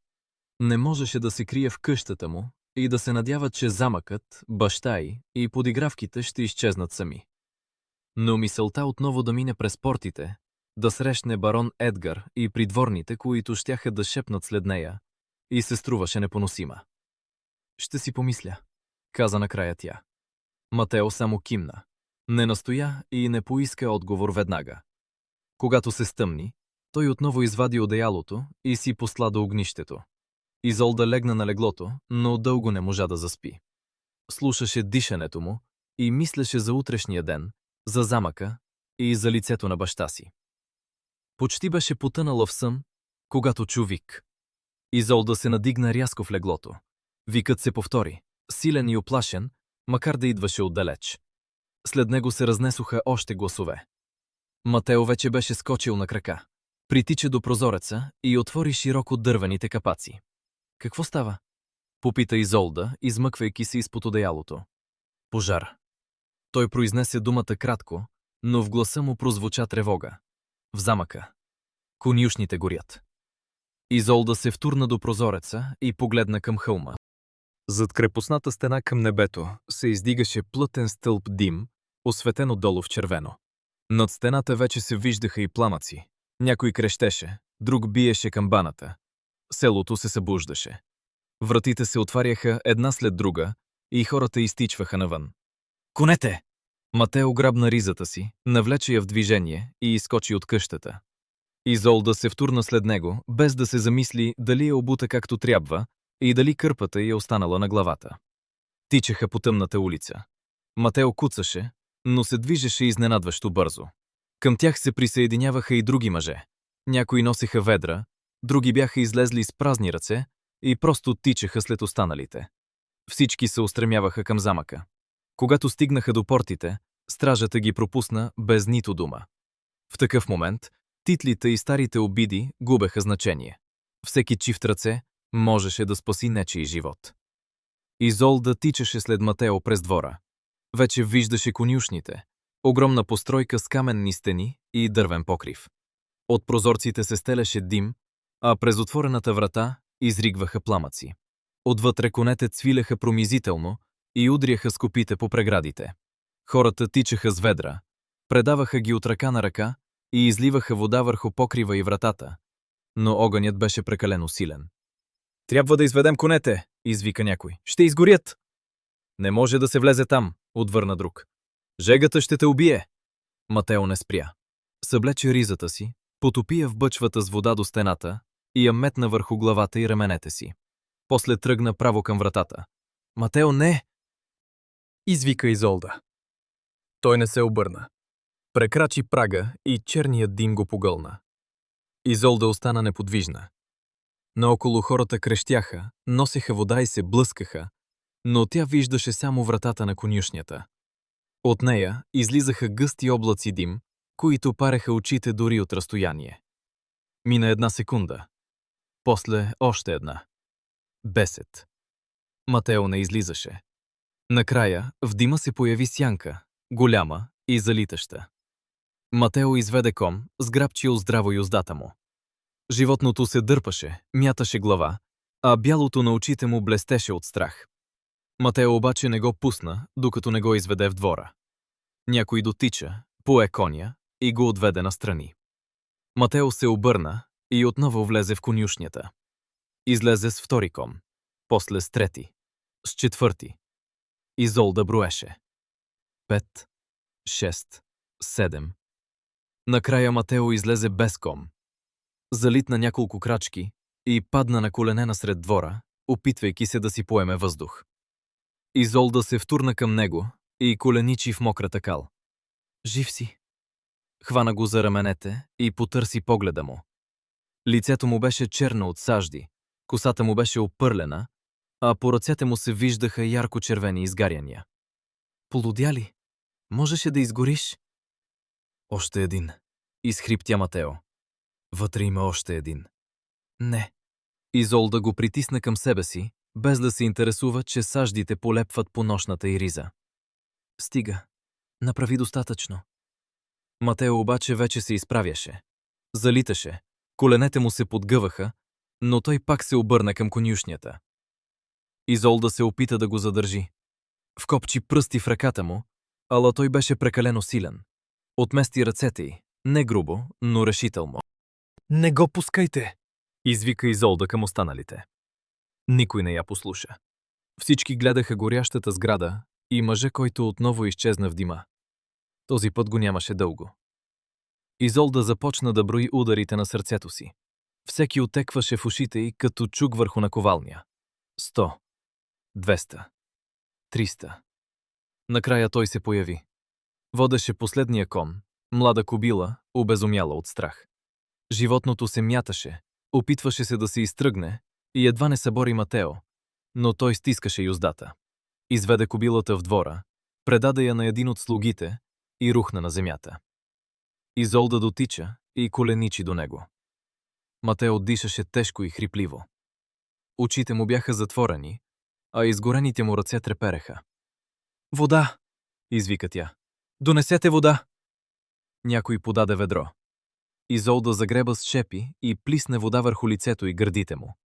Не можеше да се крие в къщата му и да се надява, че замъкът, баща й и подигравките ще изчезнат сами. Но мисълта отново да мине през портите, да срещне барон Едгар и придворните, които щяха да шепнат след нея, и се струваше непоносима. Ще си помисля, каза накрая тя. Матео само кимна. Не настоя и не поиска отговор веднага. Когато се стъмни, той отново извади одеялото и си посла до огнището. Изолда легна на леглото, но дълго не можа да заспи. Слушаше дишането му и мислеше за утрешния ден, за замъка и за лицето на баща си. Почти беше потънала в сън, когато чу вик. Изолда се надигна рязко в леглото. Викът се повтори, силен и оплашен, макар да идваше отдалеч. След него се разнесоха още гласове. Матео вече беше скочил на крака. Притича до прозореца и отвори широко дървените капаци. Какво става? Попита Изолда, измъквайки се изпод одеялото. Пожар. Той произнесе думата кратко, но в гласа му прозвуча тревога. В замъка. Конюшните горят. Изолда се втурна до прозореца и погледна към хълма. Зад крепостната стена към небето се издигаше плътен стълб дим, осветен отдолу в червено. Над стената вече се виждаха и пламъци. Някой крещеше, друг биеше камбаната. Селото се събуждаше. Вратите се отваряха една след друга и хората изтичваха навън. Конете! Матео грабна ризата си, навлече я в движение и изскочи от къщата. Изолда се втурна след него, без да се замисли дали е обута както трябва и дали кърпата й е останала на главата. Тичаха по тъмната улица. Матео куцаше, но се движеше изненадващо бързо. Към тях се присъединяваха и други мъже. Някои носеха ведра, други бяха излезли с празни ръце и просто тичаха след останалите. Всички се устремяваха към замъка. Когато стигнаха до портите, стражата ги пропусна без нито дума. В такъв момент титлите и старите обиди губеха значение. Всеки чифт ръце можеше да спаси нечий живот. Изолда тичаше след Матео през двора. Вече виждаше конюшните, огромна постройка с каменни стени и дървен покрив. От прозорците се стелеше дим, а през отворената врата изригваха пламъци. Отвътре конете цвилеха промизително и удряха с копите по преградите. Хората тичаха с ведра, предаваха ги от ръка на ръка и изливаха вода върху покрива и вратата, но огънят беше прекалено силен. Трябва да изведем конете, извика някой. Ще изгорят. Не може да се влезе там, отвърна друг. Жегата ще те убие. Матео не спря. Съблече ризата си, потопи я в бъчвата с вода до стената и я метна върху главата и раменете си. После тръгна право към вратата. Матео, не! Извика Изолда. Той не се обърна. Прекрачи прага и черният дим го погълна. Изолда остана неподвижна. Наоколо хората крещяха, носеха вода и се блъскаха, но тя виждаше само вратата на конюшнята. От нея излизаха гъсти облаци дим, които пареха очите дори от разстояние. Мина една секунда. После още една. 10. Матео не излизаше. Накрая в дима се появи сянка, голяма и залитаща. Матео изведе ком, сграбчил здраво юздата му. Животното се дърпаше, мяташе глава, а бялото на очите му блестеше от страх. Матео обаче не го пусна, докато не го изведе в двора. Някой дотича, пое коня и го отведе настрани. Матео се обърна и отново влезе в конюшнята. Излезе с втори ком, после с трети, с четвърти. Изолда броеше. 5, 6, 7. Накрая Матео излезе без ком. Залитна няколко крачки и падна на колене насред двора, опитвайки се да си поеме въздух. Изолда се втурна към него и коленичи в мократа кал. Жив си. Хвана го за раменете и потърси погледа му. Лицето му беше черно от сажди, косата му беше опърлена, а по ръцете му се виждаха ярко-червени изгаряния. Полудя ли? Можеше да изгориш? Още един. Изхриптя Матео. Вътре има още един. Не. Изолда го притисна към себе си, без да се интересува, че саждите полепват по нощната й риза. Стига. Направи достатъчно. Матео обаче вече се изправяше. Залиташе. Коленете му се подгъваха, но той пак се обърна към конюшнята. Изолда се опита да го задържи. Вкопчи пръсти в ръката му, ала той беше прекалено силен. Отмести ръцете й, не грубо, но решително. Не го пускайте! Извика Изолда към останалите. Никой не я послуша. Всички гледаха горящата сграда и мъжа, който отново изчезна в дима. Този път го нямаше дълго. Изолда започна да брои ударите на сърцето си. Всеки отекваше в ушите й като чук върху наковалня. 100. 200. 300. Накрая той се появи. Водеше последния кон, млада кобила, обезумяла от страх. Животното се мяташе, опитваше се да се изтръгне и едва не събори Матео, но той стискаше юздата. Изведе кобилата в двора, предаде я на един от слугите и рухна на земята. Изолда дотича и коленичи до него. Матео дишаше тежко и хрипливо. Очите му бяха затворени, а изгорените му ръце трепереха. Вода! Извика тя. Донесете вода! Някой подаде ведро. Изолда загреба с шепи и плисне вода върху лицето и гърдите му.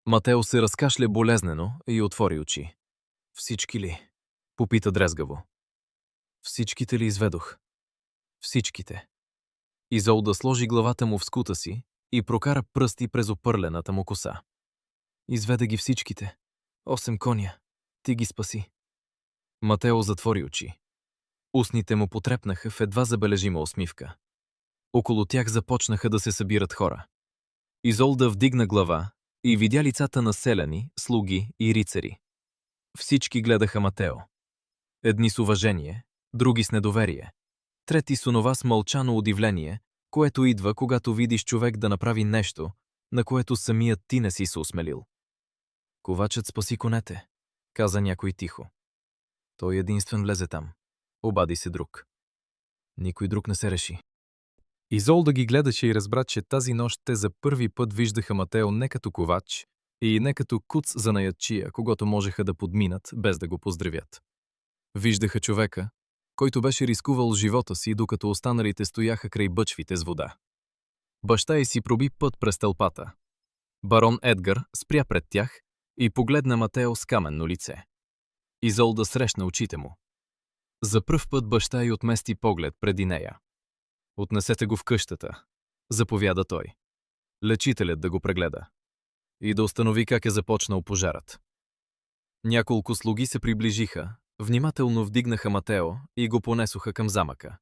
Матео се разкашля болезнено и отвори очи. Всички ли? Попита дрезгаво. Всичките ли изведох? Всичките. Изолда сложи главата му в скута си и прокара пръсти през опърлената му коса. Изведе ги всичките. 8 коня. Ти ги спаси. Матео затвори очи. Устните му потрепнаха в едва забележима усмивка. Около тях започнаха да се събират хора. Изолда вдигна глава и видя лицата на селяни, слуги и рицари. Всички гледаха Матео. Едни с уважение, други с недоверие, трети с онова смълчано удивление, което идва, когато видиш човек да направи нещо, на което самият ти не си се осмелил. Ковачът спаси конете, каза някой тихо. Той единствен влезе там. Обади се друг. Никой друг не се реши. Изолда ги гледаше и разбра, че тази нощ те за първи път виждаха Матео не като ковач и не като куц за наятчия, когото можеха да подминат, без да го поздравят. Виждаха човека, който беше рискувал живота си, докато останалите стояха край бъчвите с вода. Баща й си проби път през тълпата. Барон Едгар спря пред тях и погледна Матео с каменно лице. Изолда срещна очите му. За пръв път баща й отмести поглед преди нея. Отнесете го в къщата, заповяда той. Лечителят да го прегледа и да установи как е започнал пожарът. Няколко слуги се приближиха, внимателно вдигнаха Матео и го понесоха към замъка.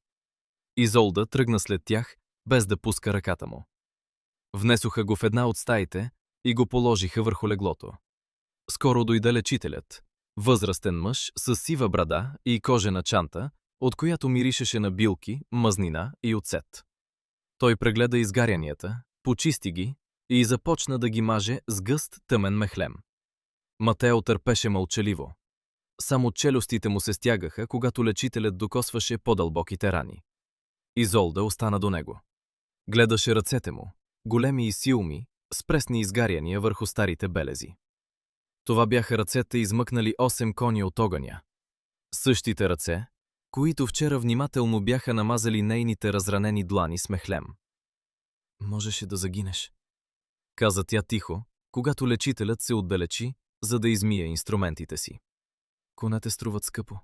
Изолда тръгна след тях, без да пуска ръката му. Внесоха го в една от стаите и го положиха върху леглото. Скоро дойде лечителят, възрастен мъж с сива брада и кожена чанта, от която миришеше на билки, мазнина и оцет. Той прегледа изгарянията, почисти ги и започна да ги маже с гъст тъмен мехлем. Матео търпеше мълчаливо. Само челюстите му се стягаха, когато лечителят докосваше по-дълбоките рани. Изолда остана до него. Гледаше ръцете му, големи и силни, с пресни изгаряния върху старите белези. Това бяха ръцете, измъкнали 8 кони от огъня. Същите ръце, които вчера внимателно бяха намазали нейните разранени длани с мехлем. Можеше да загинеш, каза тя тихо, когато лечителят се отдалечи, за да измие инструментите си. Конете струват скъпо.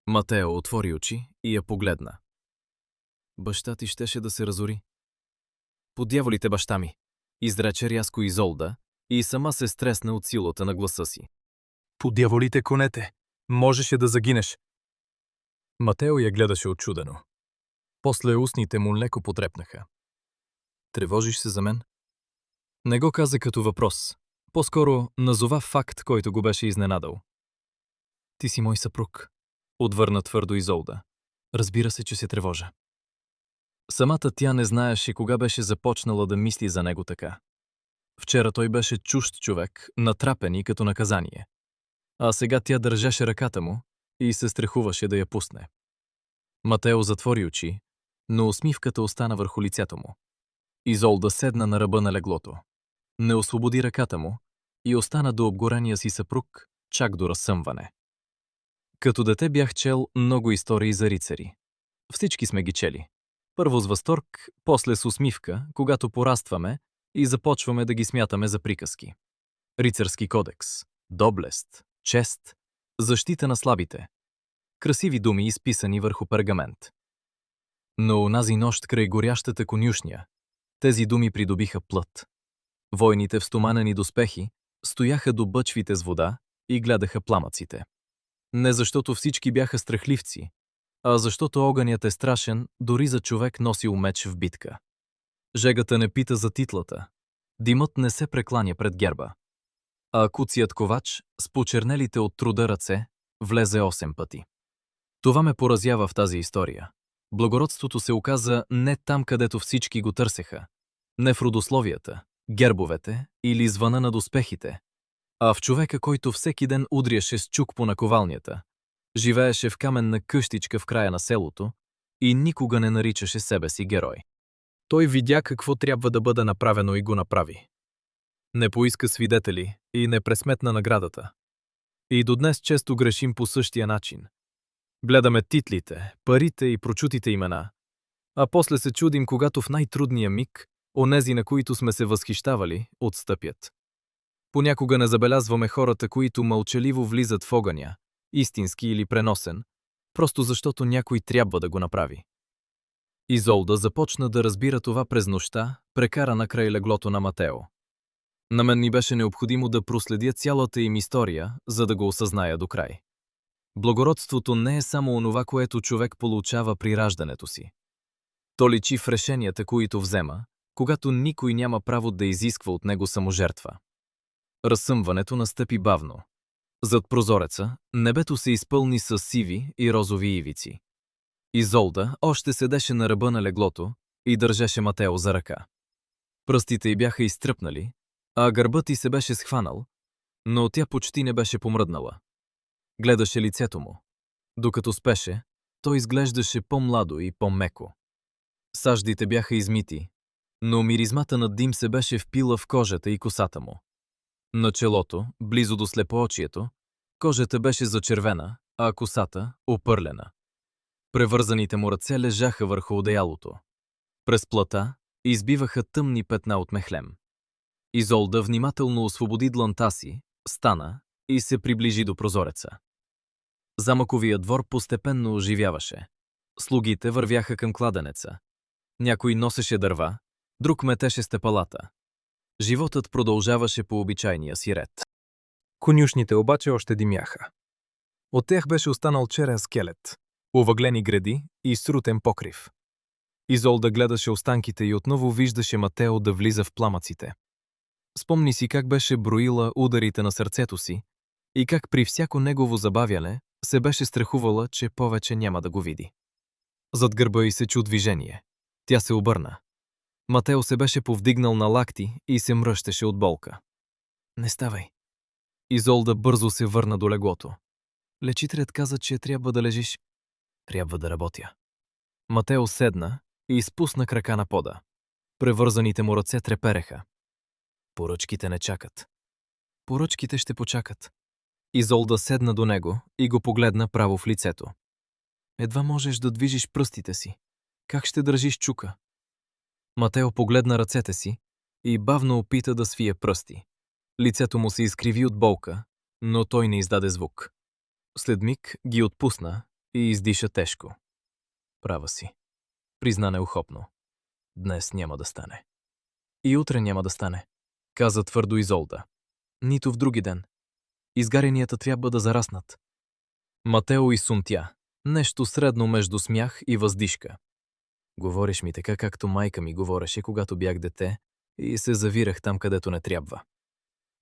Матео отвори очи и я погледна. Баща ти щеше да се разори. Подяволите баща ми, изрече рязко Изолда и сама се стресна от силата на гласа си. Подяволите конете, можеше да загинеш. Матео я гледаше очудено. После устните му леко потрепнаха. Тревожиш се за мен? Не го каза като въпрос. По-скоро назова факт, който го беше изненадал. Ти си мой съпруг, отвърна твърдо Изолда. Разбира се, че се тревожа. Самата тя не знаеше кога беше започнала да мисли за него така. Вчера той беше чужд човек, натрапен и като наказание. А сега тя държеше ръката му и се страхуваше да я пусне. Матео затвори очи, но усмивката остана върху лицето му. Изолда седна на ръба на леглото. Не освободи ръката му и остана до обгорения си съпруг, чак до разсъмване. Като дете бях чел много истории за рицари. Всички сме ги чели. Първо с възторг, после с усмивка, когато порастваме и започваме да ги смятаме за приказки. Рицарски кодекс, доблест, чест, защита на слабите. Красиви думи, изписани върху пергамент. Но онази нощ край горящата конюшня, тези думи придобиха плът. Войните в стоманени доспехи стояха до бъчвите с вода и гледаха пламъците. Не защото всички бяха страхливци, а защото огънят е страшен, дори за човек носил меч в битка. Жегата не пита за титлата. Димът не се прекланя пред герба. А куцият ковач, с почернелите от труда ръце, влезе 8 пъти. Това ме поразява в тази история. Благородството се оказа не там, където всички го търсеха. Не в родословията, гербовете или звъна на доспехите, а в човека, който всеки ден удряше с чук по наковалнята, живееше в каменна къщичка в края на селото и никога не наричаше себе си герой. Той видя какво трябва да бъде направено и го направи. Не поиска свидетели и не пресметна наградата. И до днес често грешим по същия начин. Гледаме титлите, парите и прочутите имена, а после се чудим, когато в най-трудния миг онези, на които сме се възхищавали, отстъпят. Понякога не забелязваме хората, които мълчаливо влизат в огъня, истински или преносен, просто защото някой трябва да го направи. Изолда започна да разбира това през нощта, прекарана край леглото на Матео. На мен ми беше необходимо да проследя цялата им история, за да го осъзная до край. Благородството не е само онова, което човек получава при раждането си. То личи в решенията, които взема, когато никой няма право да изисква от него саможертва. Разсъмването настъпи бавно. Зад прозореца небето се изпълни с сиви и розови ивици. Изолда още седеше на ръба на леглото и държеше Матео за ръка. Пръстите й бяха изтръпнали, а гърбът й се беше схванал, но тя почти не беше помръднала. Гледаше лицето му. Докато спеше, той изглеждаше по-младо и по-меко. Саждите бяха измити, но миризмата на дим се беше впила в кожата и косата му. На челото, близо до слепоочието, кожата беше зачервена, а косата – опърлена. Превързаните му ръце лежаха върху одеялото. През плата избиваха тъмни петна от мехлем. Изолда внимателно освободи дланта си, стана и се приближи до прозореца. Замъковият двор постепенно оживяваше. Слугите вървяха към кладенеца. Някой носеше дърва, друг метеше стъпалата. Животът продължаваше по обичайния си ред. Конюшните обаче още димяха. От тях беше останал черен скелет, овъглени греди и срутен покрив. Изолда гледаше останките и отново виждаше Матео да влиза в пламъците. Спомни си как беше броила ударите на сърцето си и как при всяко негово забавяне се беше страхувала, че повече няма да го види. Зад гърба й се чу движение. Тя се обърна. Матео се беше повдигнал на лакти и се мръщеше от болка. Не ставай. Изолда бързо се върна до леглото. Лечителят каза, че трябва да лежиш. Трябва да работя. Матео седна и изпусна крака на пода. Превързаните му ръце трепереха. Поръчките не чакат. Поръчките ще почакат. Изолда седна до него и го погледна право в лицето. Едва можеш да движиш пръстите си. Как ще държиш чука? Матео погледна ръцете си и бавно опита да свие пръсти. Лицето му се изкриви от болка, но той не издаде звук. След миг ги отпусна и издиша тежко. Права си. Призна неухопно. Днес няма да стане. И утре няма да стане, каза твърдо Изолда. Нито в други ден. Изгарянията трябва да зараснат. Матео изсумтя. Нещо средно между смях и въздишка. Говориш ми така, както майка ми говореше, когато бях дете и се завирах там, където не трябва.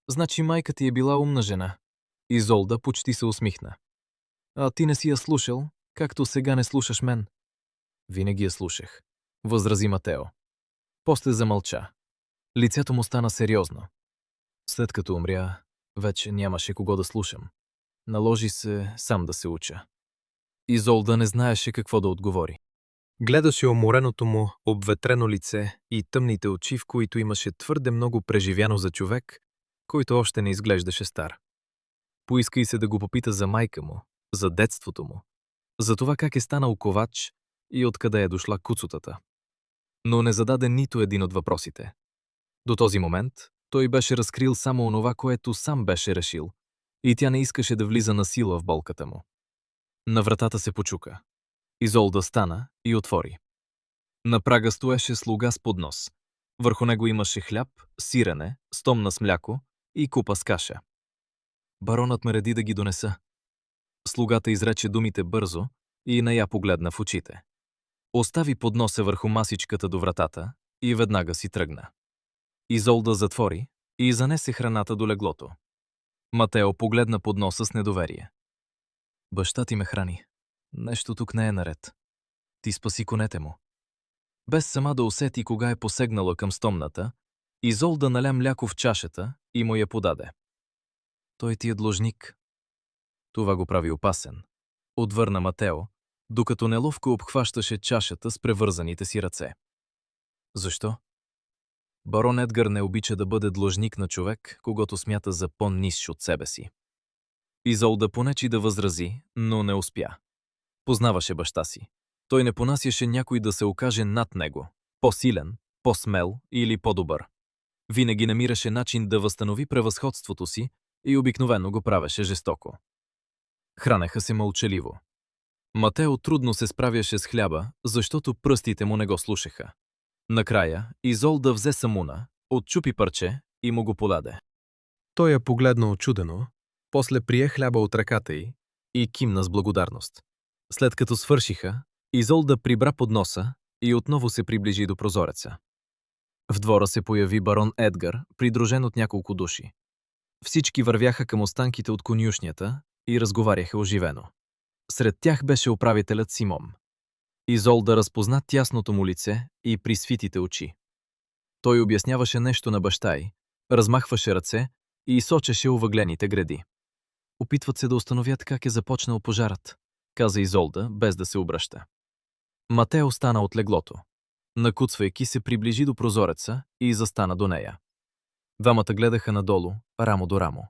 Значи майка ти е била умна жена. Изолда почти се усмихна. А ти не си я слушал, както сега не слушаш мен. Винаги я слушах, възрази Матео. После замълча. Лицето му стана сериозно. След като умря, вече нямаше кого да слушам. Наложи се сам да се уча. Изолда не знаеше какво да отговори. Гледаше умореното му обветрено лице и тъмните очи, в които имаше твърде много преживяно за човек, който още не изглеждаше стар. Поиска и се да го попита за майка му, за детството му, за това как е станал ковач и откъде е дошла куцутата. Но не зададе нито един от въпросите. До този момент той беше разкрил само онова, което сам беше решил, и тя не искаше да влиза на сила в болката му. На вратата се почука. Изолда стана и отвори. На прага стоеше слуга с поднос. Върху него имаше хляб, сирене, стомна с мляко и купа с каша. Баронът ме реди да ги донеса. Слугата изрече думите бързо и не я погледна в очите. Остави подноса върху масичката до вратата и веднага си тръгна. Изолда затвори и занесе храната до леглото. Матео погледна подноса с недоверие. Баща ти ме храни. Нещо тук не е наред. Ти спаси конете му. Без сама да усети кога е посегнала към стомната, Изолда наля мляко в чашата и му я подаде. Той ти е длъжник. Това го прави опасен, отвърна Матео, докато неловко обхващаше чашата с превързаните си ръце. Защо? Барон Едгар не обича да бъде длъжник на човек, когато смята за по-нисш от себе си. Изолда понечи да възрази, но не успя. Познаваше баща си. Той не понасяше някой да се окаже над него, по-силен, по-смел или по-добър. Винаги намираше начин да възстанови превъзходството си и обикновено го правеше жестоко. Хранеха се мълчаливо. Матео трудно се справяше с хляба, защото пръстите му не го слушаха. Накрая Изолда взе самуна, отчупи парче и му го подаде. Той я погледна очудено, после прие хляба от ръката й И кимна с благодарност. След като свършиха, Изолда прибра подноса и отново се приближи до прозореца. В двора се появи барон Едгар, придружен от няколко души. Всички вървяха към останките от конюшнята и разговаряха оживено. Сред тях беше управителят Симон. Изолда разпозна тясното му лице и присвитите очи. Той обясняваше нещо на баща й, размахваше ръце и сочеше увъглените гради. Опитват се да установят как е започнал пожарът, каза Изолда, без да се обръща. Матео стана от леглото. Накуцвайки се, приближи до прозореца и застана до нея. Двамата гледаха надолу, рамо до рамо.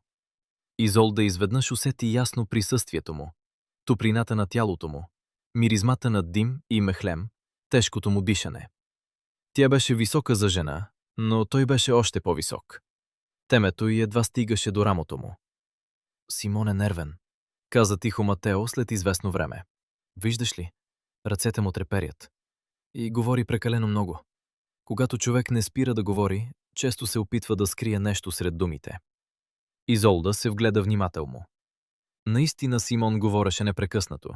Изолда изведнъж усети ясно присъствието му, топлината на тялото му, миризмата на дим и мехлем, тежкото му дишане. Тя беше висока за жена, но той беше още по-висок. Темето й едва стигаше до рамото му. Симон е нервен, каза тихо Матео след известно време. Виждаш ли, ръцете му треперят. И говори прекалено много. Когато човек не спира да говори, често се опитва да скрие нещо сред думите. Изолда се вгледа внимателно. Наистина Симон говореше непрекъснато.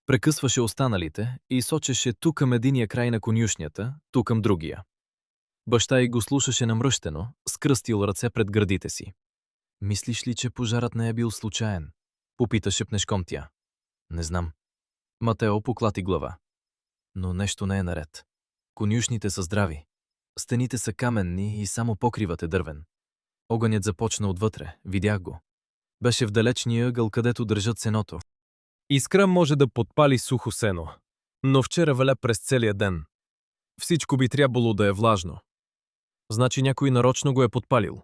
Прекъсваше останалите и сочеше ту към единия край на конюшнята, ту към другия. Баща й го слушаше намръщено, скръстил ръце пред гърдите си. Мислиш ли, че пожарът не е бил случайен? Попита шепнешком тя. Не знам. Матео поклати глава. Но нещо не е наред. Конюшните са здрави. Стените са каменни и само покривът е дървен. Огънят започна отвътре, видях го. Беше в далечния ъгъл, където държат сеното. Искра може да подпали сухо сено, но вчера валя през целия ден. Всичко би трябвало да е влажно. Значи някой нарочно го е подпалил.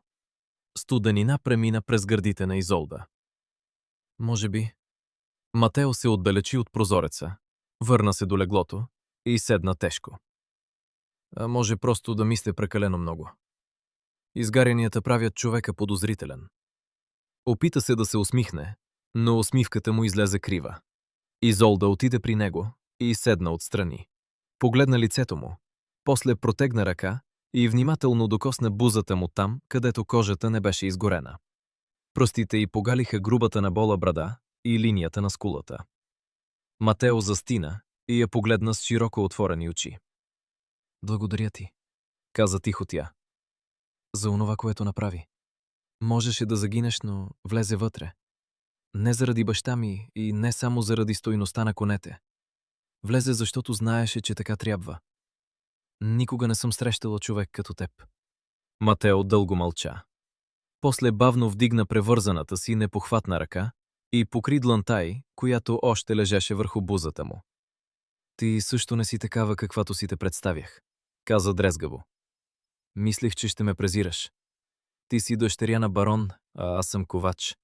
Студенина премина през гърдите на Изолда. Може би. Матео се отдалечи от прозореца, върна се до леглото и седна тежко. А може просто да мисля прекалено много. Изгарянията правят човека подозрителен. Опита се да се усмихне, но усмивката му излезе крива. Изолда отиде при него и седна отстрани. Погледна лицето му, после протегна ръка и внимателно докосна бузата му там, където кожата не беше изгорена. Пръстите й погалиха грубата набола брада и линията на скулата. Матео застина и я погледна с широко отворени очи. Благодаря ти, каза тихо тя, за онова, което направи. Можеше да загинеш, но влезе вътре. Не заради баща ми и не само заради стойността на конете. Влезе, защото знаеше, че така трябва. Никога не съм срещала човек като теб. Матео дълго мълча. После бавно вдигна превързаната си непохватна ръка и покри дланта й, която още лежеше върху бузата му. Ти също не си такава, каквато си те представях, каза дрезгаво. Мислех, че ще ме презираш. Ти си дъщеря на барон, а аз съм ковач.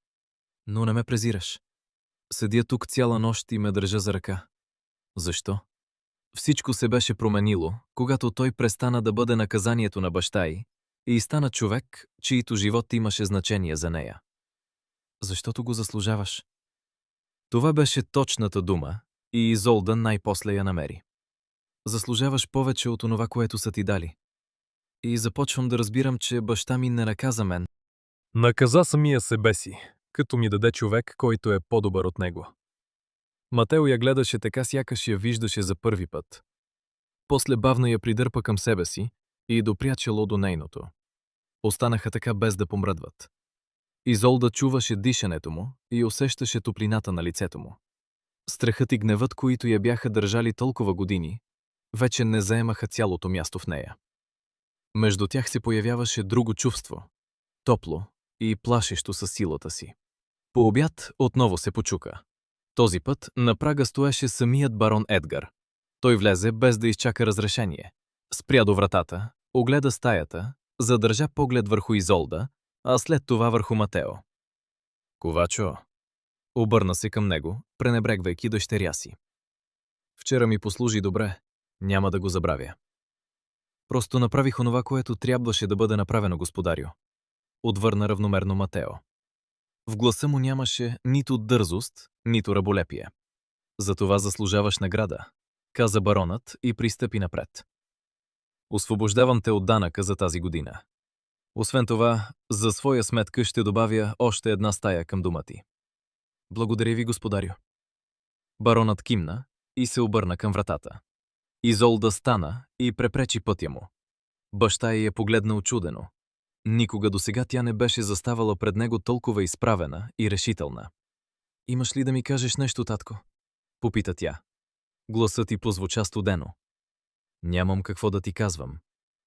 Но не ме презираш. Седя тук цяла нощ и ме държа за ръка. Защо? Всичко се беше променило, когато той престана да бъде наказанието на баща й и стана човек, чието живот имаше значение за нея. Защото го заслужаваш. Това беше точната дума и Изолда най-после я намери. Заслужаваш повече от онова, което са ти дали. И започвам да разбирам, че баща ми не наказа мен. Наказа самия себе си, като ми даде човек, който е по-добър от него. Матео я гледаше така, сякаш я виждаше за първи път. После бавно я придърпа към себе си и допря чело до нейното. Останаха така без да помръдват. Изолда чуваше дишането му и усещаше топлината на лицето му. Страхът и гневът, които я бяха държали толкова години, вече не заемаха цялото място в нея. Между тях се появяваше друго чувство, топло и плашещо със силата си. По обяд отново се почука. Този път на прага стоеше самият барон Едгар. Той влезе без да изчака разрешение. Спря до вратата, огледа стаята, задържа поглед върху Изолда, а след това върху Матео. Ковачо, обърна се към него, пренебрегвайки дъщеря си. Вчера ми послужи добре, няма да го забравя. Просто направих онова, което трябваше да бъде направено, господарю. Отвърна равномерно Матео. В гласа му нямаше нито дързост, нито раболепие. Затова заслужаваш награда, каза баронът и пристъпи напред. Освобождавам те от данъка за тази година. Освен това, за своя сметка ще добавя още една стая към дома ти. Благодаря ви, господарю. Баронът кимна и се обърна към вратата. Изолда стана и препречи пътя му. Баща й я погледна учудено. Никога досега тя не беше заставала пред него толкова изправена и решителна. Имаш ли да ми кажеш нещо, татко? Попита тя. Гласът ти позвуча студено. Нямам какво да ти казвам.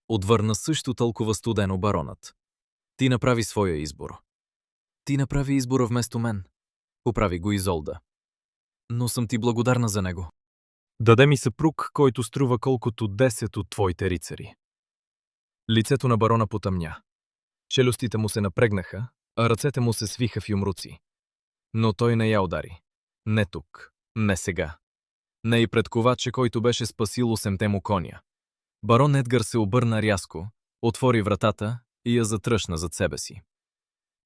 Отвърна също толкова студено баронът. Ти направи своя избор. Ти направи избора вместо мен. Поправи го Изолда. Но съм ти благодарна за него. Даде ми съпруг, който струва колкото 10 от твоите рицари. Лицето на барона потъмня. Челюстите му се напрегнаха, а ръцете му се свиха в юмруци. Но той не я удари. Не тук, не сега. Не и пред коваче, който беше спасил 8-те му коня. Барон Едгар се обърна рязко, отвори вратата и я затръшна зад себе си.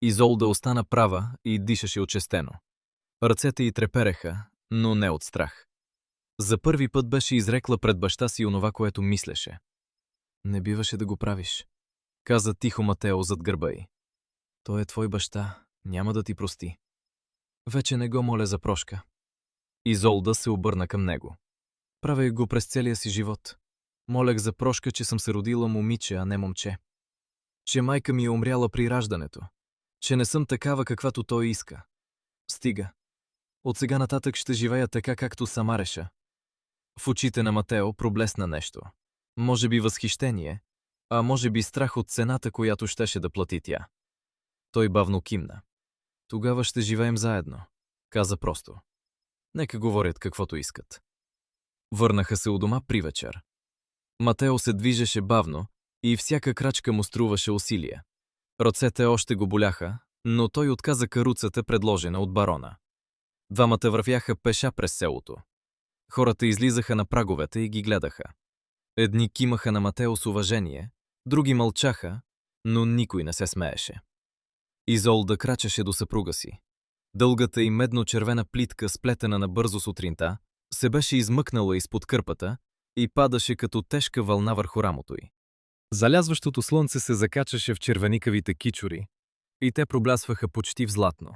Изолда остана права и дишаше очестено. Ръцете й трепереха, но не от страх. За първи път беше изрекла пред баща си онова, което мислеше. Не биваше да го правиш, каза тихо Матео зад гърба й. Той е твой баща, няма да ти прости. Вече не го моля за прошка. Изолда се обърна към него. Правех го през целия си живот. Молех за прошка, че съм се родила момиче, а не момче. Че майка ми е умряла при раждането. Че не съм такава, каквато той иска. Стига. От сега нататък ще живея така, както сама реша. В очите на Матео проблесна нещо. Може би възхищение, а може би страх от цената, която щеше да плати тя. Той бавно кимна. Тогава ще живеем заедно, каза просто. Нека говорят каквото искат. Върнаха се у дома при вечер. Матео се движеше бавно и всяка крачка му струваше усилие. Ръцете още го боляха, но той отказа каруцата, предложена от барона. Двамата вървяха пеша през селото. Хората излизаха на праговете и ги гледаха. Едни кимаха на Матео с уважение, други мълчаха, но никой не се смееше. Изолда крачеше до съпруга си. Дългата и медно-червена плитка, сплетена набързо сутринта, се беше измъкнала изпод кърпата и падаше като тежка вълна върху рамото й. Залязващото слънце се закачаше в червеникавите кичури и те проблясваха почти в златно.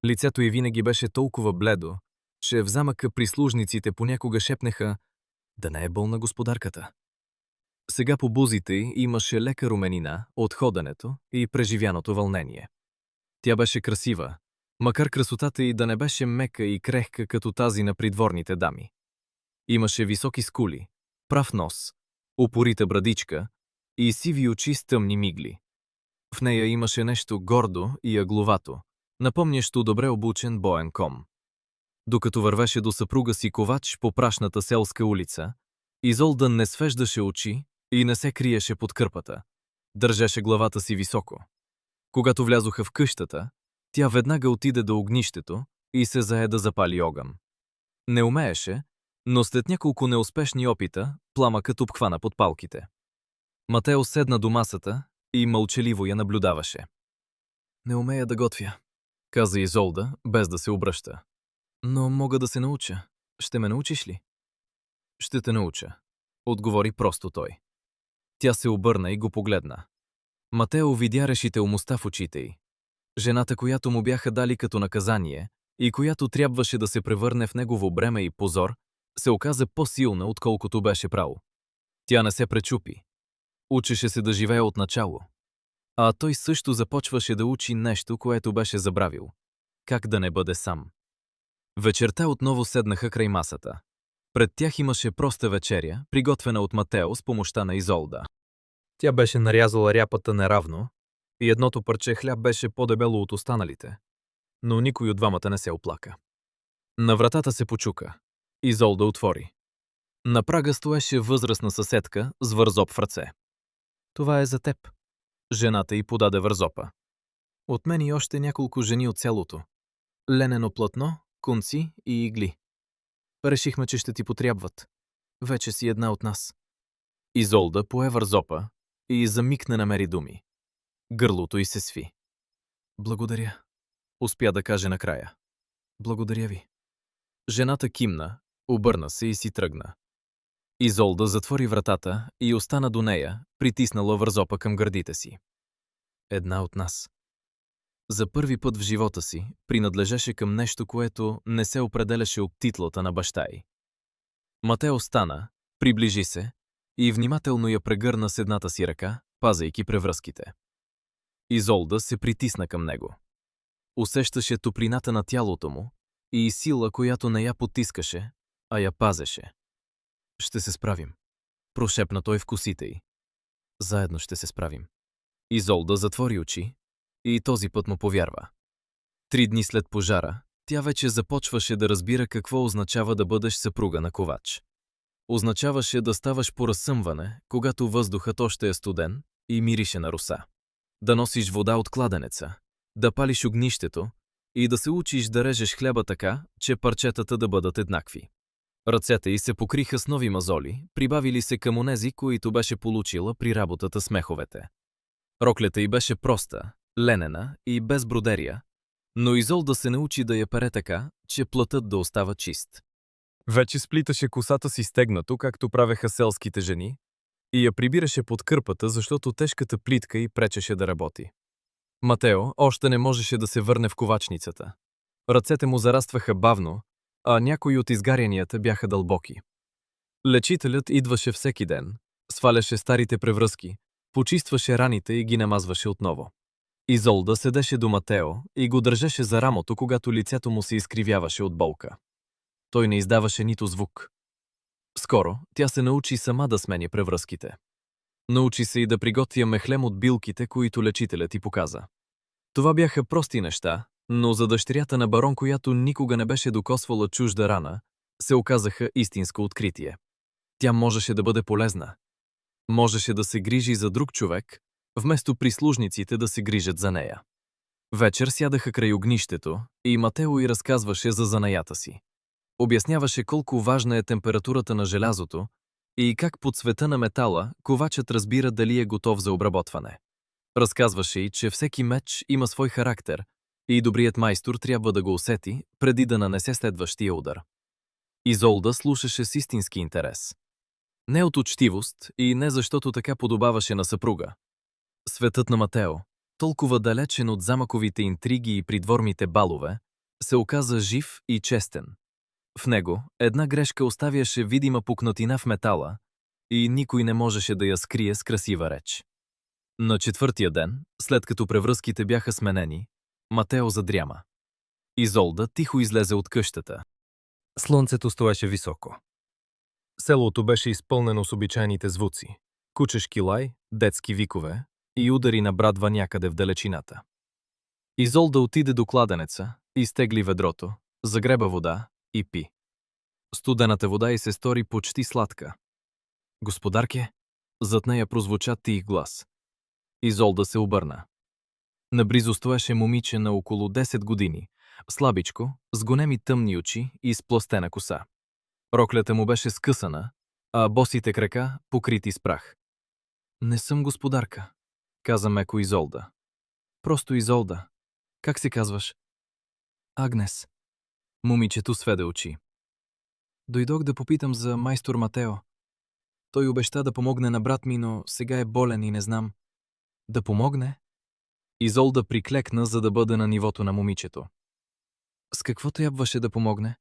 Лицето й винаги беше толкова бледо, че в замъка прислужниците понякога шепнеха да не е болна господарката. Сега по бузите й имаше лека руменина от ходенето и преживяното вълнение. Тя беше красива, макар красотата й да не беше мека и крехка като тази на придворните дами. Имаше високи скули, прав нос, упорита брадичка и сиви очи с тъмни мигли. В нея имаше нещо гордо и ъгловато, напомнящо добре обучен боен ком. Докато вървеше до съпруга си ковач по прашната селска улица, Изолда не свеждаше очи и не се криеше под кърпата. Държеше главата си високо. Когато влязоха в къщата, тя веднага отиде до огнището и се зае да запали огън. Не умееше, но след няколко неуспешни опита, пламъкът обхвана под палките. Матео седна до масата и мълчаливо я наблюдаваше. Не умея да готвя, каза Изолда, без да се обръща. Но мога да се науча. Ще ме научиш ли? Ще те науча, отговори просто той. Тя се обърна и го погледна. Матео видя решителността в очите й. Жената, която му бяха дали като наказание и която трябваше да се превърне в негово бреме и позор, се оказа по-силна, отколкото беше право. Тя не се пречупи. Учеше се да живее от начало. А той също започваше да учи нещо, което беше забравил. Как да не бъде сам. Вечерта отново седнаха край масата. Пред тях имаше проста вечеря, приготвена от Матео с помощта на Изолда. Тя беше нарязала ряпата неравно и едното парче хляб беше по-дебело от останалите. Но никой от двамата не се оплака. На вратата се почука. Изолда отвори. На прага стоеше възрастна съседка с вързоп в ръце. Това е за теб. Жената й подаде вързопа. От мен и още няколко жени от селото. Ленено платно, конци и игли. Решихме, че ще ти потрябват. Вече си една от нас. Изолда пое вързопа и за миг не намери думи. Гърлото й се сви. Благодаря, успя да каже накрая. Благодаря ви. Жената кимна, обърна се и си тръгна. Изолда затвори вратата и остана до нея, притиснала вързопа към гърдите си. Една от нас. За първи път в живота си принадлежеше към нещо, което не се определяше от титлата на баща й. Матео стана, приближи се и внимателно я прегърна с едната си ръка, пазейки превръзките. Изолда се притисна към него. Усещаше топлината на тялото му и сила, която не я потискаше, а я пазеше. Ще се справим, прошепна той в косите й. Заедно ще се справим. Изолда затвори очи и този път му повярва. 3 дни след пожара, тя вече започваше да разбира какво означава да бъдеш съпруга на ковач. Означаваше да ставаш по разсъмване, когато въздухът още е студен и мирише на роса. Да носиш вода от кладенеца, да палиш огнището и да се учиш да режеш хляба така, че парчетата да бъдат еднакви. Ръцете й се покриха с нови мазоли, прибавили се към онези, които беше получила при работата с меховете. Роклята й беше проста, ленена и без бродерия, но Изолда се научи да я пере така, че плътът да остава чист. Вече сплиташе косата си стегнато, както правеха селските жени, и я прибираше под кърпата, защото тежката плитка й пречеше да работи. Матео още не можеше да се върне в ковачницата. Ръцете му зарастваха бавно, а някои от изгарянията бяха дълбоки. Лечителят идваше всеки ден, сваляше старите превръзки, почистваше раните и ги намазваше отново. Изолда седеше до Матео и го държеше за рамото, когато лицето му се изкривяваше от болка. Той не издаваше нито звук. Скоро тя се научи сама да смени превръзките. Научи се и да приготвя мехлем от билките, които лечителят ти показа. Това бяха прости неща, но за дъщерята на барон, която никога не беше докосвала чужда рана, се оказаха истинско откритие. Тя можеше да бъде полезна. Можеше да се грижи за друг човек, вместо прислужниците да се грижат за нея. Вечер сядаха край огнището и Матео й разказваше за занаята си. Обясняваше колко важна е температурата на желязото и как под цвета на метала ковачът разбира дали е готов за обработване. Разказваше й, че всеки меч има свой характер и добрият майстор трябва да го усети, преди да нанесе следващия удар. Изолда слушаше с истински интерес. Не от учтивост и не защото така подобаваше на съпруга. Светът на Матео, толкова далечен от замъковите интриги и придворните балове, се оказа жив и честен. В него една грешка оставяше видима пукнатина в метала и никой не можеше да я скрие с красива реч. На 4-тия ден, след като превръзките бяха сменени, Матео задряма. Изолда тихо излезе от къщата. Слънцето стоеше високо. Селото беше изпълнено с обичайните звуци. Кучешки лай, детски викове и удари на брадва някъде в далечината. Изолда отиде до кладенеца, изтегли ведрото, загреба вода и пи. Студената вода й се стори почти сладка. Господарке, зад нея прозвуча тих глас. Изолда се обърна. Наблизо стоеше момиче на около 10 години, слабичко, с големи тъмни очи и с пластена коса. Роклята му беше скъсана, а босите крака покрити с прах. Не съм господарка, каза меко Изолда. Просто Изолда. Как се казваш? Агнес. Момичето сведе очи. Дойдох да попитам за майстор Матео. Той обеща да помогне на брат ми, но сега е болен и не знам. Да помогне? Изолда приклекна, за да бъде на нивото на момичето. С какво трябваше да помогне?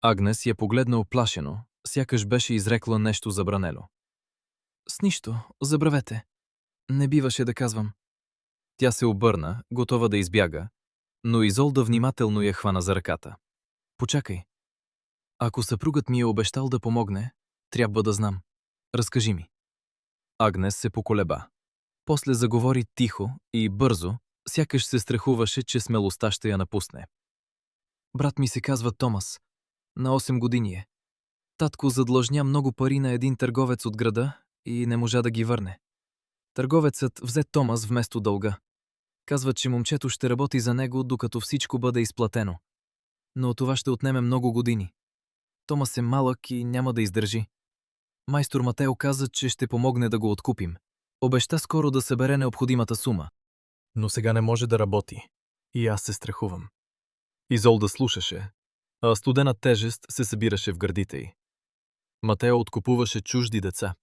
Агнес я погледна оплашено, сякаш беше изрекла нещо забранено. С нищо, забравете. Не биваше да казвам. Тя се обърна, готова да избяга, но Изолда внимателно я хвана за ръката. Почакай. Ако съпругът ми е обещал да помогне, трябва да знам. Разкажи ми. Агнес се поколеба. После заговори тихо и бързо, сякаш се страхуваше, че смелостта ще я напусне. Брат ми се казва Томас. На 8 години е. Татко задлъжня много пари на един търговец от града и не можа да ги върне. Търговецът взе Томас вместо дълга. Казва, че момчето ще работи за него, докато всичко бъде изплатено. Но това ще отнеме много години. Томас е малък и няма да издържи. Майстор Матео каза, че ще помогне да го откупим. Обеща скоро да събере необходимата сума. Но сега не може да работи. И аз се страхувам. Изолда слушаше, а студена тежест се събираше в гърдите й. Матео откупуваше чужди деца.